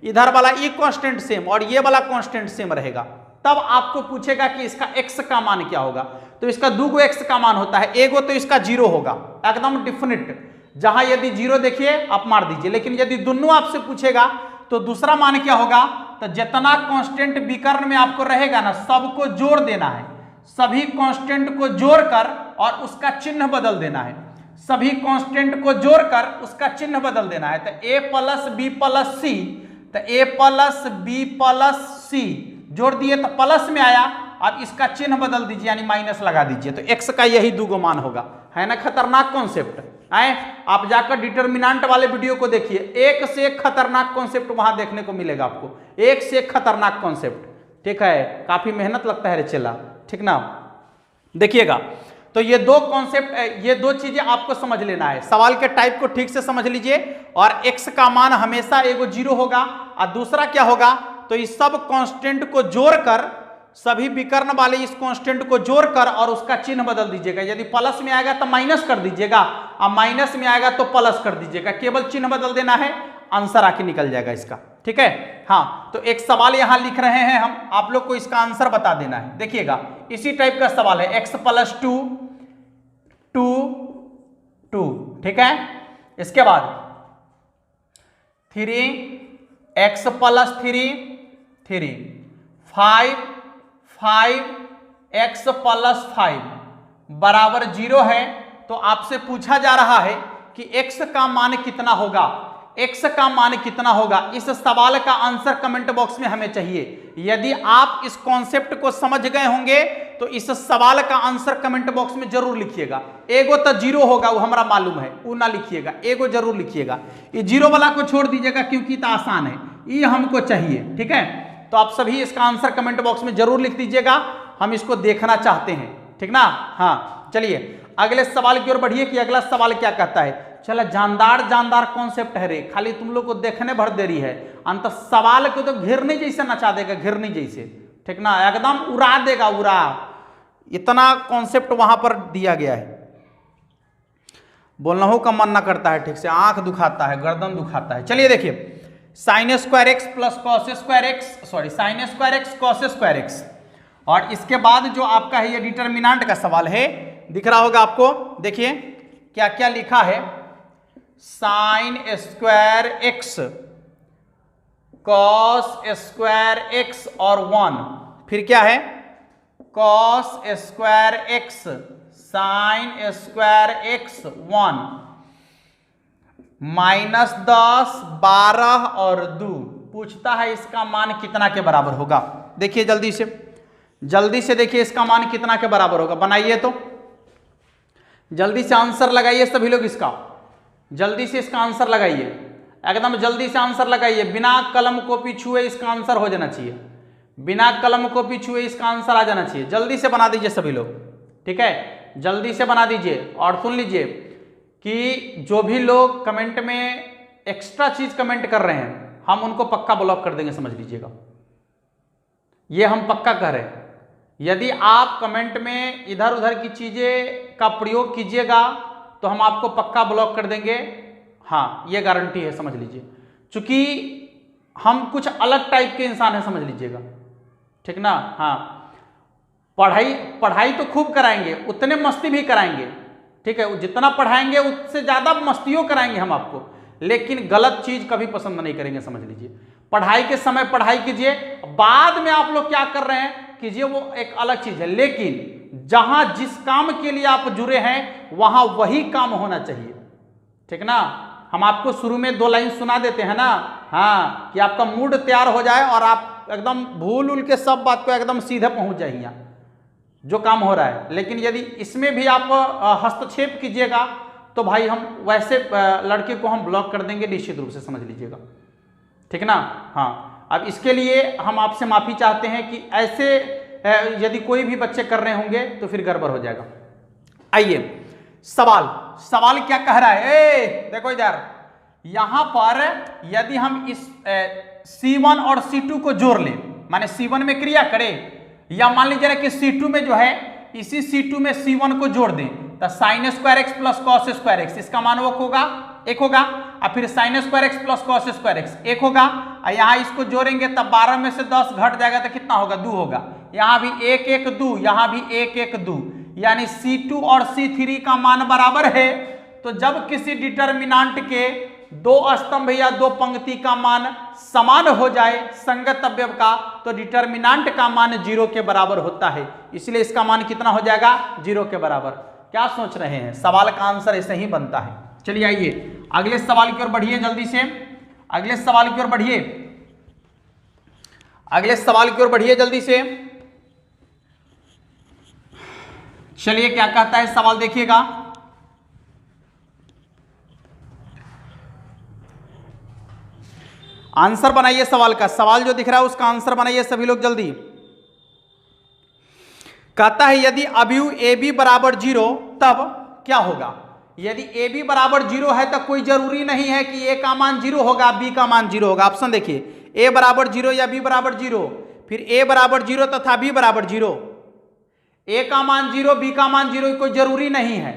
इधर वाला ये कांस्टेंट सेम और ये वाला कांस्टेंट सेम रहेगा। तब आपको पूछेगा कि इसका x का मान क्या होगा, तो इसका 2 x का मान होता है, एगो तो इसका 0 होगा, एकदम डिफिनिट। जहां यदि 0 देखिए आप मार दीजिए, लेकिन यदि दोनों आपसे पूछेगा तो दूसरा मान क्या होगा, तो जितना कांस्टेंट विकर्ण में आपको रहेगा ना सबको जोड़ देना है, सभी कांस्टेंट को जोड़कर और उसका चिन्ह बदल देना है, सभी कांस्टेंट को जोड़कर उसका चिन्ह बदल देना है। तो a प्लस बी प्लस सी, तो a प्लस बी प्लस सी जोड़ दिए तो प्लस में आया, अब इसका चिन्ह बदल दीजिए यानी माइनस लगा दीजिए, तो x का यही 2 मान होगा। है ना खतरनाक कॉन्सेप्ट? आए आप जाकर डिटर्मिनेंट वाले वीडियो को देखिए, एक से एक खतरनाक कॉन्सेप्ट वहां देखने को मिलेगा आपको, एक से एक खतरनाक कॉन्सेप्ट। ठीक है, काफी मेहनत लगता है रे चेला, ठीक ना? देखिएगा, तो ये 2 कॉन्सेप्ट, ये 2 चीजें आपको समझ लेना है। सवाल के टाइप को ठीक से समझ लीजिए, और x का मान हमेशा एगो 0 होगा, और दूसरा क्या होगा, तो इस सब कांस्टेंट को जोड़कर, सभी विकर्ण वाले इस कांस्टेंट को जोड़कर और उसका चिन्ह बदल दीजिएगा। यदि प्लस में आएगा तो माइनस कर दीजिएगा, और माइनस में आएगा तो प्लस कर दीजिएगा, केवल चिन्ह बदल देना है, आंसर आके निकल जाएगा इसका। ठीक है, हाँ, तो एक सवाल यहां लिख रहे हैं हम, आप लोग को इसका आंसर बता देना है। देखिएगा, इसी टाइप का सवाल है, x प्लस 2 2 2, ठीक है। इसके बाद 3x प्लस 3 3 5 5 x प्लस 5 बराबर 0 है। तो आपसे पूछा जा रहा है कि x का मान कितना होगा, x का मान कितना होगा। इस सवाल का आंसर कमेंट बॉक्स में हमें चाहिए। यदि आप इस कॉन्सेप्ट को समझ गए होंगे तो इस सवाल का आंसर कमेंट बॉक्स में जरूर लिखिएगा। एगो तो 0 होगा, वो हमारा मालूम है, वो ना लिखिएगा, एगो जरूर लिखिएगा। ये 0 वाला को छोड़ दीजिएगा क्योंकि तो आसान है, ये हमको चाहिए। ठीक है, तो आप सभी इसका आंसर कमेंट बॉक्स में जरूर लिख दीजिएगा, हम इसको देखना चाहते हैं। ठीक ना? हाँ, चलिए अगले सवाल की ओर बढ़िए कि अगला सवाल क्या कहता है। चलो, जानदार जानदार कॉन्सेप्ट है रे, खाली तुम लोग को देखने भर देरी है, अंत सवाल को तो घिरने जैसे नचा देगा, घिरने जैसे। ठीक ना, एकदम उड़ा देगा, उड़ा, इतना कॉन्सेप्ट वहां पर दिया गया है, बोलना हो का मन ना करता है ठीक से, आंख दुखाता है, गर्दन दुखाता है। चलिए देखिए, sine square x plus cos square x, sorry sine square x cos square x, और इसके बाद जो आपका है ये डिटर्मिनेंट का सवाल है, दिख रहा होगा आपको। देखिए क्या क्या लिखा है, sine square x cos square x और 1, फिर क्या है cos square x sine square x 1, -10 12 और 2। पूछता है इसका मान कितना के बराबर होगा। देखिए जल्दी से देखिए इसका मान कितना के बराबर होगा, बनाइए तो जल्दी से आंसर लगाइए सभी लोग, इसका जल्दी से इसका आंसर लगाइए, एकदम जल्दी से आंसर लगाइए, बिना कलम कॉपी छुए इसका आंसर हो जाना चाहिए, बिना कलम कॉपी छुए इसका आंसर आ जाना चाहिए। जल्दी से बना दीजिए सभी लोग, ठीक है, जल्दी से बना दीजिए। और सुन लीजिए कि जो भी लोग कमेंट में एक्स्ट्रा चीज कमेंट कर रहे हैं हम उनको पक्का ब्लॉक कर देंगे, समझ लीजिएगा, ये हम पक्का कह रहे हैं। यदि आप कमेंट में इधर उधर की चीजें का प्रयोग कीजिएगा तो हम आपको पक्का ब्लॉक कर देंगे, हाँ ये गारंटी है, समझ लीजिए, क्योंकि हम कुछ अलग टाइप के इंसान हैं, समझ लीजिएगा, ठीक ना। हाँ, पढ़ाई तो खूब कराएंगे, उतने मस्ती भी कराएंगे, ठीक है, जितना पढ़ाएंगे उससे ज्यादा मस्तियों कराएंगे हम आपको, लेकिन गलत चीज कभी पसंद नहीं करेंगे, समझ लीजिए। पढ़ाई के समय पढ़ाई कीजिए, बाद में आप लोग क्या कर रहे हैं कीजिए, वो एक अलग चीज है, लेकिन जहां जिस काम के लिए आप जुड़े हैं वहां वही काम होना चाहिए, ठीक ना। हम आपको शुरू में 2 लाइन सुना देते हैं ना, हाँ, कि आपका मूड तैयार हो जाए और आप एकदम भूल उल के सब बात को एकदम सीधे पहुंच जाइए यहाँ जो काम हो रहा है। लेकिन यदि इसमें भी आप हस्तक्षेप कीजिएगा तो भाई हम वैसे लड़के को हम ब्लॉक कर देंगे निश्चित रूप से, समझ लीजिएगा, ठीक ना। हाँ, अब इसके लिए हम आपसे माफी चाहते हैं कि ऐसे यदि कोई भी बच्चे कर रहे होंगे तो फिर गड़बड़ हो जाएगा। आइए सवाल क्या कह रहा है, देखो इधर, यहां पर यदि हम इस C1 और C2 को जोड़ लें, माने C1 में क्रिया करें, या मान लीजिए कि C2 में जो है इसी C2 में C1 को जोड़ दें, तो sin square x plus cos square x, इसका मान वो होगा 1 होगा, और फिर sin square x plus cos square x 1 होगा, और यहाँ इसको जोड़ेंगे तब 12 में से 10 घट जाएगा तो कितना होगा, 2 होगा, यहाँ भी 1 1 2, यहाँ भी 1 1 2, यानी C2 और C3 का मान बराबर है। तो जब किसी डिटर्मिनांट के दो स्तंभ या दो पंक्ति का मान समान हो जाए संगत अवयव का, तो डिटर्मिनांट का मान 0 के बराबर होता है, इसलिए इसका मान कितना हो जाएगा, 0 के बराबर। क्या सोच रहे हैं, सवाल का आंसर ऐसे ही बनता है। चलिए आइए अगले सवाल की ओर बढ़िए, जल्दी से अगले सवाल की ओर बढ़िए, अगले सवाल की ओर बढ़िए जल्दी से। चलिए क्या कहता है सवाल, देखिएगा, आंसर बनाइए सवाल का, सवाल जो दिख रहा है उसका आंसर बनाइए सभी लोग जल्दी। कहता है यदि अवयव AB बराबर 0 तब क्या होगा। यदि AB बराबर 0 है तो कोई जरूरी नहीं है कि A का मान 0 होगा, B का मान 0 होगा। ऑप्शन देखिए, A बराबर 0 या B बराबर 0, फिर A बराबर 0 तथा B बराबर 0। A का मान 0, B का मान 0 कोई जरूरी नहीं है,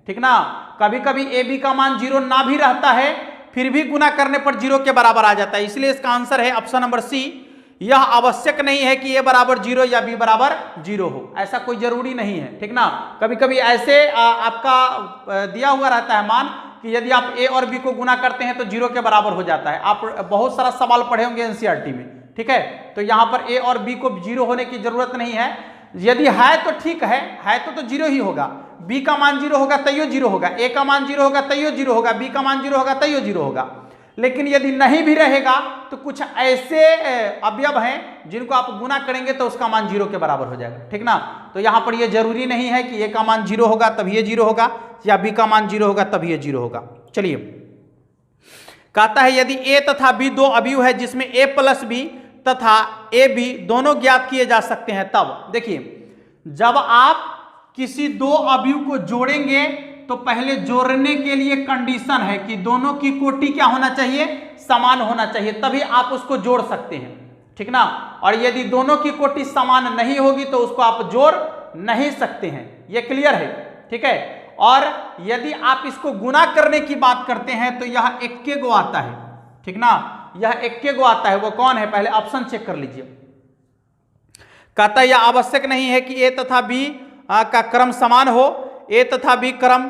ठीक ना। कभी कभी AB का मान 0 ना भी रहता है, फिर भी गुना करने पर 0 के बराबर आ जाता है, इसलिए इसका आंसर है ऑप्शन नंबर सी। यह आवश्यक नहीं है कि A बराबर 0 या B बराबर 0 हो, ऐसा कोई जरूरी नहीं है, ठीक ना। कभी कभी ऐसे आपका दिया हुआ रहता है मान कि यदि आप A और B को गुना करते हैं तो 0 के बराबर हो जाता है। आप बहुत सारा सवाल पढ़े होंगे NCERT में, ठीक है। तो यहाँ पर A और B को 0 होने की जरूरत नहीं है, यदि है तो ठीक है तो 0 ही होगा। B का मान 0 होगा तैयो 0 होगा, A का मान 0 होगा तैयो 0 होगा, B का मान 0 होगा तैयो 0 होगा। लेकिन यदि नहीं भी रहेगा तो कुछ ऐसे अवयव हैं जिनको आप गुना करेंगे तो उसका मान 0 के बराबर हो जाएगा, ठीक ना। तो यहाँ पर यह जरूरी नहीं है कि A का मान 0 होगा तब ये 0 होगा, या B का मान 0 होगा तब ये 0 होगा। चलिए कहता है यदि A तथा B दो अवयव है जिसमें A प्लस B तथा AB दोनों ज्ञात किए जा सकते हैं, तब देखिए जब आप किसी दो अवयव को जोड़ेंगे तो पहले जोड़ने के लिए कंडीशन है कि दोनों की कोटि क्या होना चाहिए, समान होना चाहिए, तभी आप उसको जोड़ सकते हैं, ठीक ना। और यदि दोनों की कोटि समान नहीं होगी तो उसको आप जोड़ नहीं सकते हैं, ये क्लियर है, ठीक है। और यदि आप इसको गुना करने की बात करते हैं तो यह 1 गो आता है, ठीक ना, यह 1 गो आता है। वो कौन है, पहले ऑप्शन चेक कर लीजिए। कहता है यह आवश्यक नहीं है कि A तथा B का क्रम समान हो, A तथा B क्रम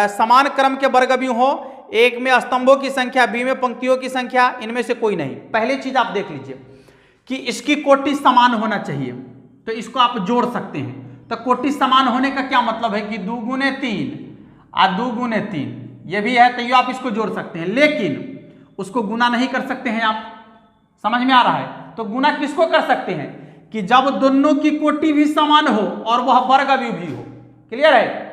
समान क्रम के वर्ग अवयव हो, एक में स्तंभों की संख्या, B में पंक्तियों की संख्या, इनमें से कोई नहीं। पहली चीज आप देख लीजिए कि इसकी कोटि समान होना चाहिए, तो इसको आप जोड़ सकते हैं। तो कोटि समान होने का क्या मतलब है कि 2 गुने 3 और 2 गुने 3 ये भी है, तो ये आप इसको जोड़ सकते हैं, लेकिन उसको गुना नहीं कर सकते हैं। आप समझ में आ रहा है। तो गुना किसको कर सकते हैं कि जब दोनों की कोटि भी समान हो और वह वर्ग अवयव भी हो। क्लियर है,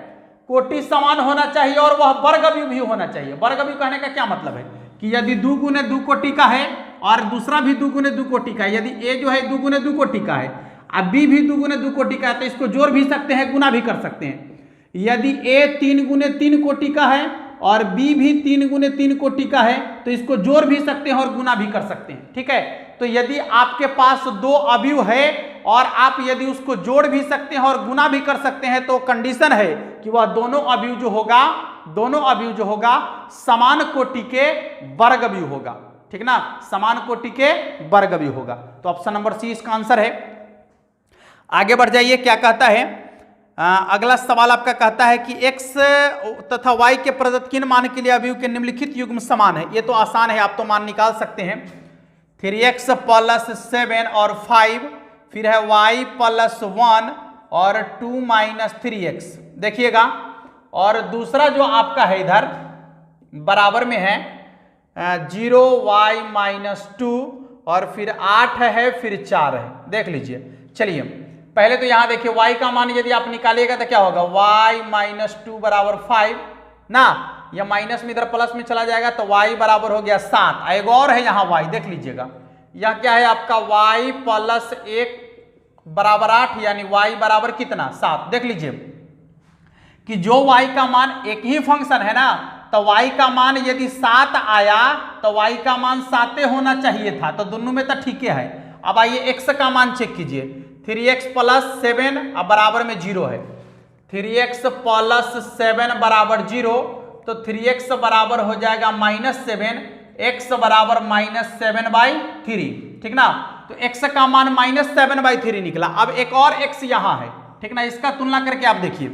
कोटि समान होना चाहिए और वह वर्ग अवयव भी होना चाहिए। वर्ग अवयव कहने का क्या मतलब है कि यदि 2 गुने 2 कोटि का है और दूसरा भी 2 गुने 2 कोटि का है, यदि A जो है 2 गुने 2 कोटि का है और B भी 2 गुने 2 कोटि का है, तो इसको जोड़ भी सकते हैं, गुना भी कर सकते हैं। यदि A 3 गुने 3 कोटि का है और B भी 3 गुने 3 कोटि का है, तो इसको जोड़ भी सकते हैं और गुना भी कर सकते हैं, ठीक है। तो यदि आपके पास 2 अवयव है और आप यदि उसको जोड़ भी सकते हैं और गुना भी कर सकते हैं, तो कंडीशन है कि वह दोनों अवयव जो होगा समान कोटि के वर्ग अवयव होगा, ठीक ना, समान कोटि के वर्ग अवयव होगा। तो ऑप्शन नंबर सी इसका आंसर है। आगे बढ़ जाइए, क्या कहता है अगला सवाल आपका कहता है कि x तथा y के प्रदत्त किन मान के लिए अवयव के निम्नलिखित युग्म समान है। ये तो आसान है, आप तो मान निकाल सकते हैं। 3x प्लस 7 और 5, फिर है y प्लस 1 और 2 माइनस 3x, देखिएगा। और दूसरा जो आपका है इधर बराबर में है 0y माइनस 2 और फिर 8 है, फिर 4 है, देख लीजिए। चलिए पहले तो यहां देखिए y का मान यदि आप निकालिएगा तो क्या होगा, y माइनस 2 बराबर 5 ना, यह माइनस में इधर प्लस में चला जाएगा तो y बराबर हो गया 7। एक और है यहाँ y, देख लीजिएगा, यह क्या है आपका y प्लस 1 बराबर 8, यानी y बराबर कितना 7। देख लीजिए कि जो y का मान एक ही फंक्शन है ना, तो y का मान यदि 7 आया तो y का मान 7 होना चाहिए था, तो दोनों में तो ठीक है। अब आइए x का मान चेक कीजिए, 3x प्लस 7 अब बराबर में 0 है, 3x प्लस 7 बराबर 0, तो 3x बराबर हो जाएगा -7, x बराबर -7/3, ठीक ना। तो x का मान -7/3 निकला। अब एक और x यहाँ है, ठीक ना, इसका तुलना करके आप देखिए,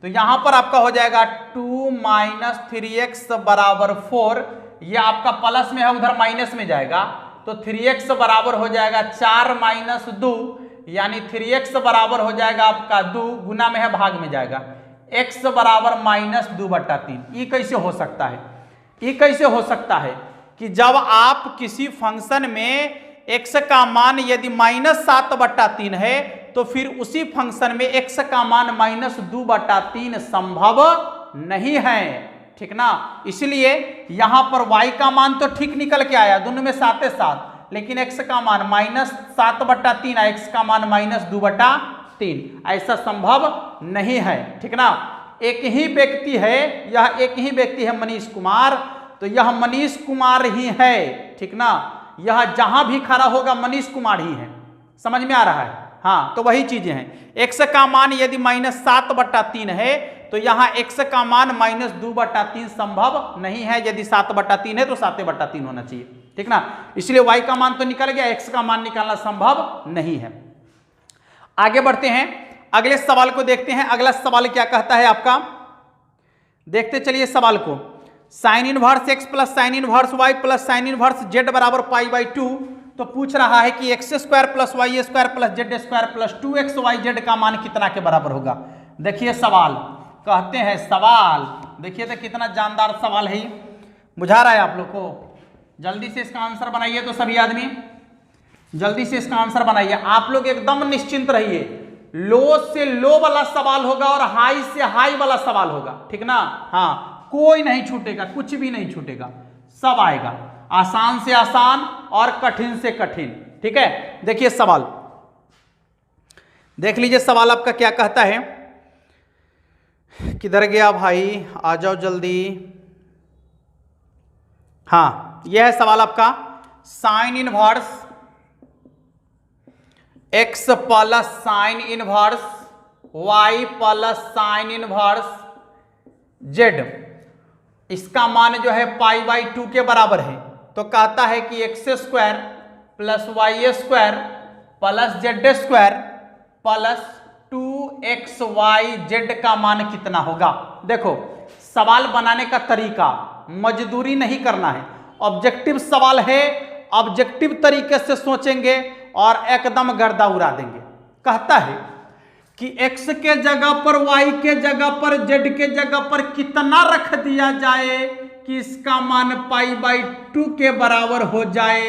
तो यहां पर आपका हो जाएगा 2 - 3x बराबर 4, ये आपका प्लस में है, उधर माइनस में जाएगा, तो 3x बराबर हो जाएगा 4 - 2, यानी 3x बराबर हो जाएगा आपका 2, गुना में है भाग में जाएगा, x बराबर -2/3। ये कैसे हो सकता है? ये कैसे हो सकता है कि जब आप किसी फंक्शन में x का मान यदि -7/3 है, तो फिर उसी फंक्शन में x का मान -2/3 संभव नहीं है, ठीक ना। इसलिए यहां पर y का मान तो ठीक निकल के आया, दोनों में 7 लेकिन x का मान -7/3 है, x का मान -2/3, ऐसा संभव नहीं है, ठीक ना। एक ही व्यक्ति है, यह एक ही व्यक्ति है मनीष कुमार, तो यह मनीष कुमार ही है, ठीक ना। यह जहां भी खड़ा होगा मनीष कुमार ही है, समझ में आ रहा है? हाँ, तो वही चीजें हैं। x का मान यदि -7/3 है, तो यहाँ x का मान -2/3 संभव नहीं है। यदि 7/3 है तो 7/3 होना चाहिए, ठीक ना। इसलिए y का मान तो निकल गया, x का मान निकालना संभव नहीं है। आगे बढ़ते हैं, अगले सवाल को देखते हैं। अगला सवाल क्या कहता है आपका, देखते चलिए सवाल को। Sine inverse x plus sine inverse y plus sine inverse z बराबर π/2, तो पूछ रहा है कि x² plus y² plus z² plus 2xyz का मान कितना के बराबर होगा। देखिए सवाल, कहते हैं सवाल, देखिए तो कितना जानदार सवाल है, बुझा रहा है आप लोग को। जल्दी से इसका आंसर बनाइए, तो सभी आदमी जल्दी से इसका आंसर बनाइए। आप लोग एकदम निश्चिंत रहिए, लो से लो वाला सवाल होगा और हाई से हाई वाला सवाल होगा, ठीक ना। हाँ, कोई नहीं छूटेगा, कुछ भी नहीं छूटेगा, सब आएगा, आसान से आसान और कठिन से कठिन, ठीक है। देखिए सवाल, देख लीजिए सवाल आपका क्या कहता है। किधर गया भाई, आ जाओ जल्दी। हाँ, यह है सवाल आपका, sine inverse x plus sine inverse y plus sine inverse z, इसका मान जो है π/2 के बराबर है। तो कहता है कि x² plus y² plus z² plus 2xyz का मान कितना होगा। देखो सवाल बनाने का तरीका, मजदूरी नहीं करना है, ऑब्जेक्टिव सवाल है, ऑब्जेक्टिव तरीके से सोचेंगे और एकदम गर्दा उड़ा देंगे। कहता है कि x के जगह पर y के जगह पर z के जगह पर कितना रख दिया जाए कि इसका मान π/2 के बराबर हो जाए,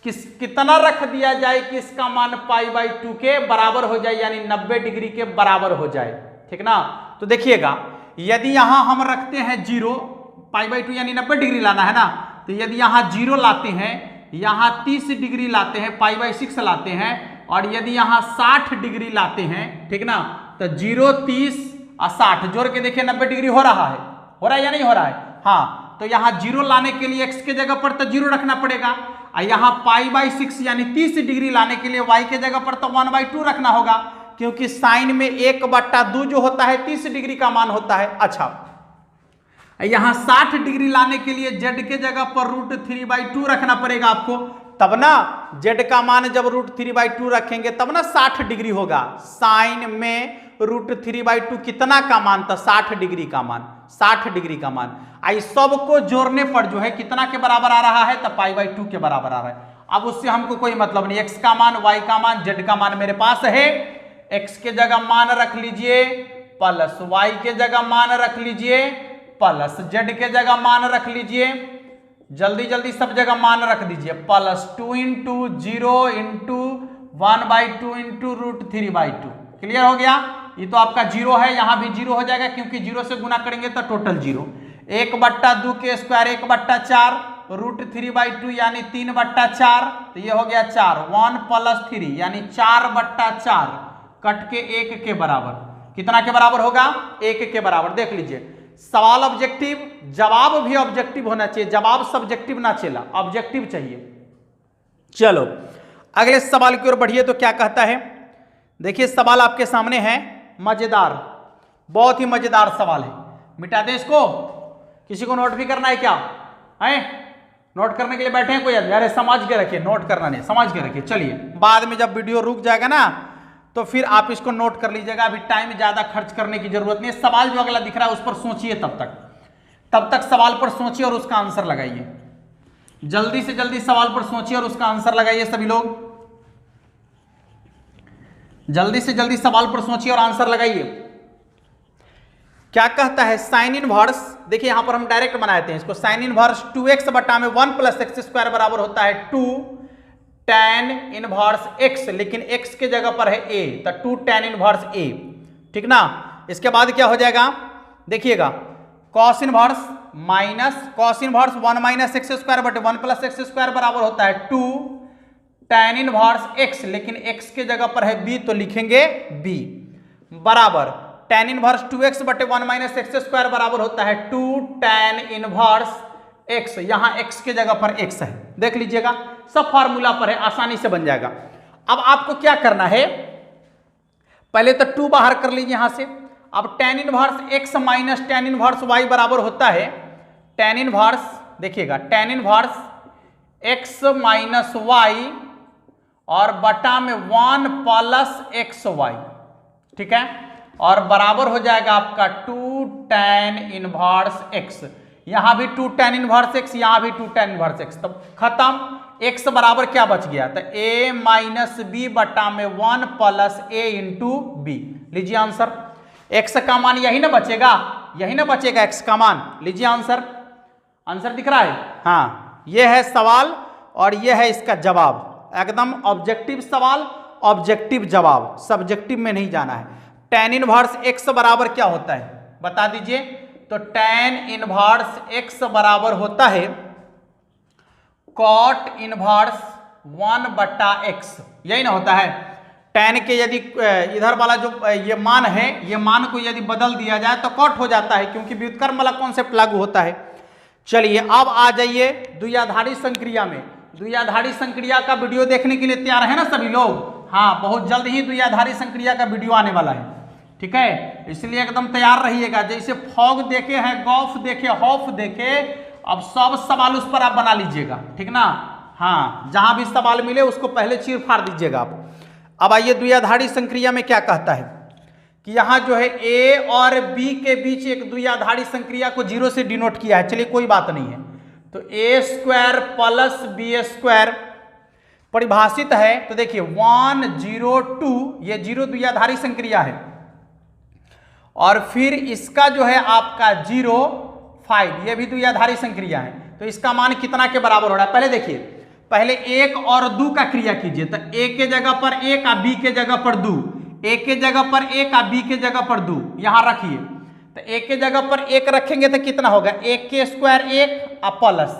कितना रख दिया जाए कि इसका मान π/2 के बराबर हो जाए, यानी 90 डिग्री के बराबर हो जाए, ठीक ना। तो देखिएगा, यदि यहां हम रखते हैं 0, π/2 यानी 90 डिग्री लाना है ना, तो यदि यहां 0 लाते हैं, यहां 30 डिग्री लाते हैं, π/6 लाते हैं, और यदि यहां 60 डिग्री लाते हैं, ठीक ना, तो 0, 30 और 60 जोड़ के देखिए 90 डिग्री हो रहा है या नहीं हो रहा है। हाँ, तो यहां 0 लाने के लिए x के जगह पर तो 0 रखना पड़ेगा, और यहां π/6 यानी 30 डिग्री लाने के लिए y के जगह पर तो 1/2 रखना होगा, क्योंकि साइन में 1/2 जो होता है 30 डिग्री का मान होता है। अच्छा, यहां 60 डिग्री लाने के लिए z के जगह पर √3/2 रखना पड़ेगा आपको, तब ना z का मान जब √3/2 रखेंगे तब ना 60 डिग्री होगा। साइन में √3/2 कितना का मान था, 60 डिग्री का मान, 60 डिग्री का मान। आई सबको जोड़ने पर जो है कितना के बराबर आ रहा है, तो π/2 के बराबर आ रहा है। अब उससे हमको कोई मतलब नहीं, x का मान, y का मान, z का मान मेरे पास है। x के जगह मान रख लीजिए, प्लस y के जगह मान रख लीजिए, प्लस z के जगह मान रख लीजिए, जल्दी जल्दी सब जगह मान रख दीजिए, प्लस 2 × 0 × 1/2 × √3/2। क्लियर हो गया। ये तो आपका 0 है, यहां भी 0 हो जाएगा, क्योंकि 0 से गुना करेंगे तो टोटल 0। 1/2 के स्क्वायर 1/4 √3/2 यानी 3/4, तो ये हो गया 4, 1 + 3 यानी 4/4 कट के 1 के बराबर। कितना के बराबर होगा? 1 के बराबर। देख लीजिए, सवाल ऑब्जेक्टिव, जवाब भी ऑब्जेक्टिव होना चाहिए, जवाब सब्जेक्टिव ना चला, ऑब्जेक्टिव चाहिए। चलो अगले सवाल की ओर बढ़िए तो क्या कहता है, देखिए सवाल आपके सामने है, मजेदार, बहुत ही मजेदार सवाल है। मिटा दें इसको, किसी को नोट भी करना है क्या है? नोट करने के लिए बैठे हैं कोई? अरे समझ के रखिए, नोट करना नहीं, समझ के रखिए। चलिए बाद में जब वीडियो रुक जाएगा ना तो फिर आप इसको नोट कर लीजिएगा, अभी टाइम ज्यादा खर्च करने की जरूरत नहीं है। सवाल जो अगला दिख रहा है उस पर सोचिए, तब तक सवाल पर सोचिए और उसका आंसर लगाइए। जल्दी से जल्दी सवाल पर सोचिए और उसका आंसर लगाइए सभी लोग, जल्दी से जल्दी सवाल पर सोचिए और आंसर लगाइए। क्या कहता है? साइन इनवर्स, देखिए यहां पर हम डायरेक्ट बनाते हैं इसको, साइन इनवर्स 2x बटा में 1 + x² बराबर होता है 2 tan इनवर्स x, लेकिन x के जगह पर है a, तो 2 tan इनवर्स a, ठीक ना। इसके बाद क्या हो जाएगा, देखिएगा, cos inverse minus cos inverse 1 - x² बटे 1 + x² बराबर होता है 2 tan इनवर्स x, लेकिन x के जगह पर है b, तो लिखेंगे b बराबर tan इनवर्स 2x बटे 1 - x² बराबर होता है 2 tan इनवर्स x, यहां x के जगह पर x है। देख लीजिएगा, सब फार्मूला पर है, आसानी से बन जाएगा। अब आपको क्या करना है, पहले तो 2 बाहर कर लीजिए यहां से। अब tan inverse x minus tan inverse y बराबर होता है tan इनवर्स, देखिएगा tan inverse x minus y और बटा में 1 + xy, ठीक है, और बराबर हो जाएगा आपका 2 tan इनवर्स x, यहां भी 2 tan इनवर्स x, यहां भी 2 tan इनवर्स x, तब खत्म। x बराबर क्या बच गया, तो a माइनस b बटा में 1 + a इंटू b। लीजिए आंसर, x का मान यही ना बचेगा, यही ना बचेगा x का मान। लीजिए आंसर, आंसर दिख रहा है? हाँ, यह है सवाल और यह है इसका जवाब, एकदम ऑब्जेक्टिव सवाल, ऑब्जेक्टिव जवाब, सब्जेक्टिव में नहीं जाना है। tan इनवर्स x बराबर क्या होता है बता दीजिए, तो tan इनवर्स x बराबर होता है cot इनवर्स 1 बटा x, यही ना होता है। tan के यदि इधर वाला जो ये मान है, ये मान को यदि बदल दिया जाए तो cot हो जाता है, क्योंकि व्युत्क्रम वाला कॉन्सेप्ट लागू होता है। चलिए अब आ जाइए द्विआधारी संक्रिया में। द्विआधारी संक्रिया का वीडियो देखने के लिए तैयार है ना सभी लोग? हाँ, बहुत जल्द ही द्विआधारी संक्रिया का वीडियो आने वाला है, ठीक है, इसलिए एकदम तैयार रहिएगा। जैसे फॉग देखे हैं, गॉफ देखे, हॉफ देखे, अब सब सवाल उस पर आप बना लीजिएगा, ठीक ना। हाँ, जहां भी सवाल मिले उसको पहले चीर फाड़ दीजिएगा आप। अब आइए द्विआधारी संक्रिया में क्या कहता है कि यहाँ जो है a और b के बीच एक द्विआधारी संक्रिया को 0 से डिनोट किया है। चलिए कोई बात नहीं है, तो a² + b² परिभाषित है, तो देखिए 1 0 2, ये 0 द्विआधारी संक्रिया है, और फिर इसका जो है आपका 0 5, ये भी द्विआधारी संक्रिया है। तो इसका मान कितना के बराबर हो रहा है, पहले देखिए, पहले 1 और 2 का क्रिया कीजिए, तो a के जगह पर 1 और b के जगह पर 2, a के जगह पर 1 और b के जगह पर 2, यहां रखिए, तो a के जगह पर 1 रखेंगे तो कितना होगा, 1 के स्क्वायर 1 और प्लस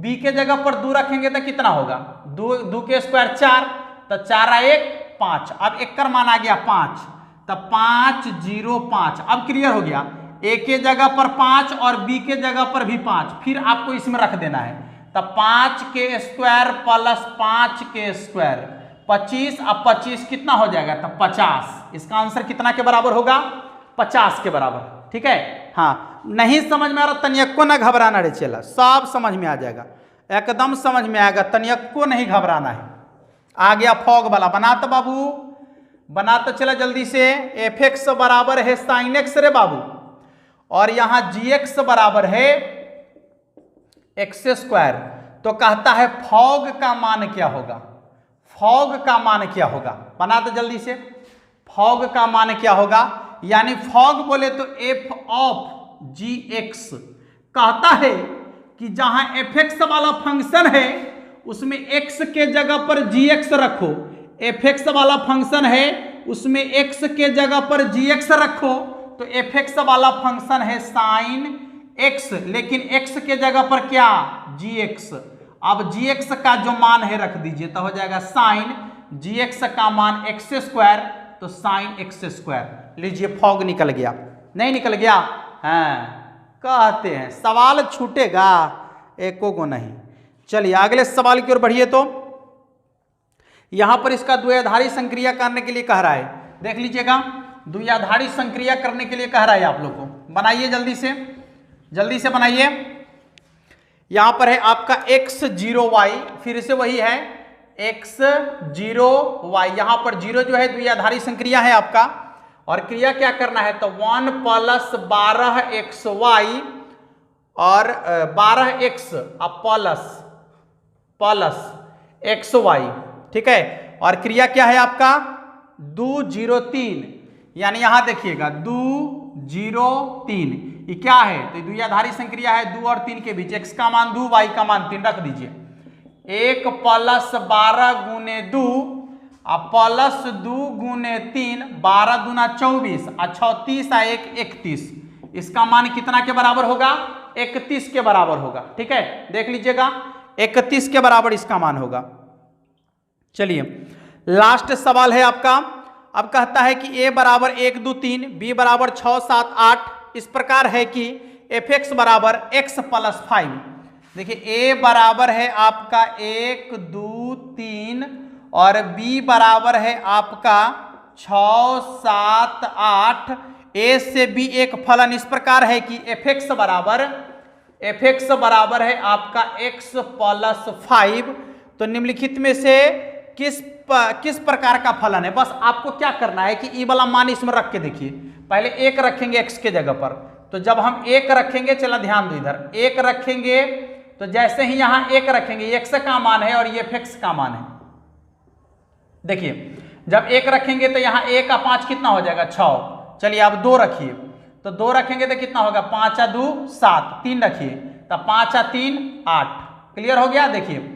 b के जगह पर 2 रखेंगे तो कितना होगा, 2 के स्क्वायर 4, तो 4 और 1 5, अब 1 का मान आ गया 5, तब 5 0 5। अब क्लियर हो गया, a के जगह पर 5 और b के जगह पर भी 5, फिर आपको इसमें रख देना है, तब 5 के स्क्वायर प्लस 5 के स्क्वायर 25, अब 25 कितना हो जाएगा, तब 50। इसका आंसर कितना के बराबर होगा, 50 के बराबर, ठीक है। हाँ, नहीं समझ में आ रहा तनियक्को ना घबराना रे चला, सब समझ में आ जाएगा, एकदम समझ में आएगा, तनियक्को नहीं घबराना है। आ गया फॉग वाला, बना तो बाबू, बना तो चला जल्दी से। fx बराबर है sin x रे बाबू, और यहां gx बराबर है x², तो कहता है फॉग का मान क्या होगा, फॉग का मान क्या होगा, बना तो जल्दी से। फॉग का मान क्या होगा, यानी फॉग बोले तो f ऑफ gx, कहता है कि जहां fx वाला फंक्शन है उसमें x के जगह पर gx रखो, fx वाला फंक्शन है उसमें x के जगह पर gx रखो, तो fx वाला फंक्शन है sin x, लेकिन x के जगह पर क्या, gx। अब gx का जो मान है रख दीजिए, तो हो जाएगा sin gx का मान x², तो sin x²। लीजिए फॉग निकल गया, नहीं निकल गया? हाँ, कहते हैं सवाल छूटेगा एको को नहीं। चलिए अगले सवाल की ओर बढ़िए। तो यहां पर इसका द्विआधारी संक्रिया करने के लिए कह रहा है, देख लीजिएगा, द्विआधारी संक्रिया करने के लिए कह रहा है आप लोग को। बनाइए जल्दी से बनाइए। यहां पर है आपका x0y, फिर से वही है x0y, यहां पर 0 जो है द्विआधारी संक्रिया है आपका, और क्रिया क्या करना है? तो 1 + 12xy और 12x प्लस xy, ठीक है। और क्रिया क्या है आपका? 2 0 3, यानी यहां देखिएगा 2 0 3, ये क्या है? तो द्विआधारी संक्रिया है 2 और 3 के बीच, x का मान 2 y का मान 3 रख दीजिए। 1 + 12 × 2 प्लस 2 × 3, 12 दूना 24 और 36 और 1 31, इसका मान कितना के बराबर होगा? 31 के बराबर होगा, ठीक है। देख लीजिएगा 31 के बराबर इसका मान होगा। चलिए लास्ट सवाल है आपका। अब कहता है कि a बराबर 1 2 3, b बराबर 6 7 8, इस प्रकार है कि fx बराबर x + 5। देखिए a बराबर है आपका 1 2 3 और b बराबर है आपका 6 7 8, a से b एक फलन इस प्रकार है कि fx बराबर है आपका x + 5। तो निम्नलिखित में से किस प्रकार का फलन है? बस आपको क्या करना है कि ई वाला मान इसमें रख के देखिए। पहले 1 रखेंगे x के जगह पर, तो जब हम 1 रखेंगे, चला ध्यान दो इधर, 1 रखेंगे तो जैसे ही यहां 1 रखेंगे, x का मान है और ये fx का मान है। देखिए जब 1 रखेंगे तो यहां 1 का 5 कितना हो जाएगा? 6। चलिए अब 2 रखिए, तो 2 रखेंगे तो कितना होगा? 5 2 7, 3 रखिए तो 5 3 8। क्लियर हो गया? देखिए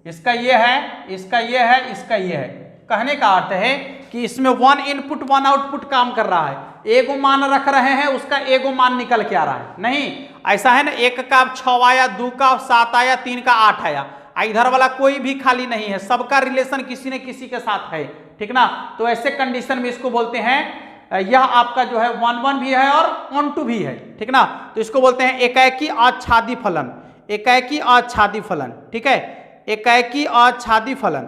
इसका ये है, इसका ये है, इसका ये है। कहने का अर्थ है कि इसमें 1 इनपुट 1 आउटपुट काम कर रहा है। एगो मान रख रहे हैं, उसका एगो मान निकल के आ रहा है। नहीं ऐसा है ना, 1 का 6 आया, 2 का 7 आया, 3 का 8 आया, इधर वाला कोई भी खाली नहीं है, सबका रिलेशन किसी न किसी के साथ है, ठीक ना। तो ऐसे कंडीशन में इसको बोलते हैं, यह आपका जो है 1 1 भी है और 1 2 भी है, ठीक ना। तो इसको बोलते हैं एकाएकी आच्छादी फलन, एकाएकी आच्छादी फलन, ठीक है, एकाएकी आच्छादी फलन,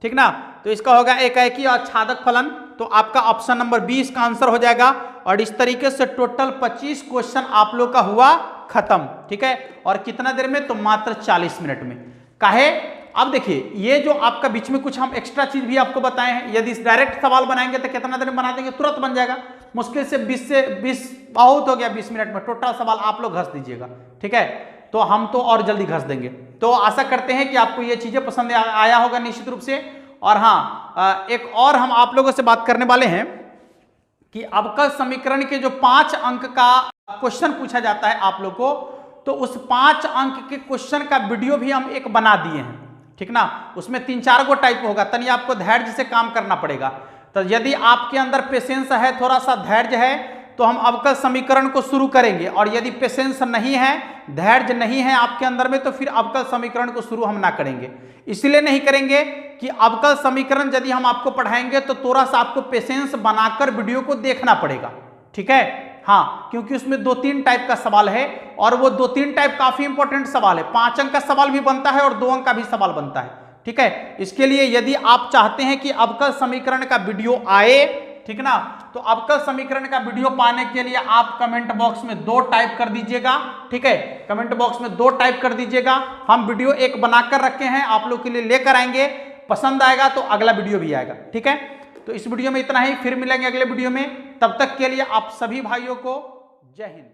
ठीक ना। तो इसका होगा एकाएकी आच्छादक फलन। तो आपका ऑप्शन नंबर 20 इसका आंसर हो जाएगा। और इस तरीके से टोटल 25 क्वेश्चन आप लोग का हुआ खत्म, ठीक है। और कितना देर में? तो मात्र 40 मिनट में। काहे? अब देखिए ये जो आपका बीच में कुछ हम एक्स्ट्रा चीज भी आपको बताए हैं, यदि डायरेक्ट सवाल बनाएंगे तो कितना देर में बना देंगे? तुरंत बन जाएगा। मुश्किल से 20 बहुत हो गया, 20 मिनट में टोटल सवाल आप लोग घस दीजिएगा, ठीक है। तो हम तो और जल्दी घस देंगे। तो आशा करते हैं कि आपको ये चीजें पसंद आया होगा निश्चित रूप से। और हाँ, एक और हम आप लोगों से बात करने वाले हैं कि अवकल समीकरण के जो 5 अंक का क्वेश्चन पूछा जाता है आप लोग को, तो उस 5 अंक के क्वेश्चन का वीडियो भी हम एक बना दिए हैं, ठीक ना। उसमें 3-4 गो टाइप होगा, तनी आपको धैर्य से काम करना पड़ेगा। तो यदि आपके अंदर पेशेंस है, थोड़ा सा धैर्य है, तो हम अवकल समीकरण को शुरू करेंगे। और यदि पेशेंस नहीं है, धैर्य नहीं है आपके अंदर में, तो फिर अवकल समीकरण को शुरू हम ना करेंगे। इसलिए नहीं करेंगे कि अवकल समीकरण यदि हम आपको पढ़ाएंगे तो थोड़ा सा आपको पेशेंस बनाकर वीडियो को देखना पड़ेगा, ठीक है। हाँ, क्योंकि उसमें 2-3 टाइप का सवाल है, और वो 2-3 टाइप काफी इंपॉर्टेंट सवाल है। 5 अंक का सवाल भी बनता है और 2 अंक का भी सवाल बनता है, ठीक है। इसके लिए यदि आप चाहते हैं कि अवकल समीकरण का वीडियो आए, ठीक ना, तो अवकल समीकरण का वीडियो पाने के लिए आप कमेंट बॉक्स में 2 टाइप कर दीजिएगा, ठीक है। कमेंट बॉक्स में 2 टाइप कर दीजिएगा। हम वीडियो एक बनाकर रखे हैं, आप लोग के लिए लेकर आएंगे। पसंद आएगा तो अगला वीडियो भी आएगा, ठीक है। तो इस वीडियो में इतना ही, फिर मिलेंगे अगले वीडियो में। तब तक के लिए आप सभी भाइयों को जय हिंद।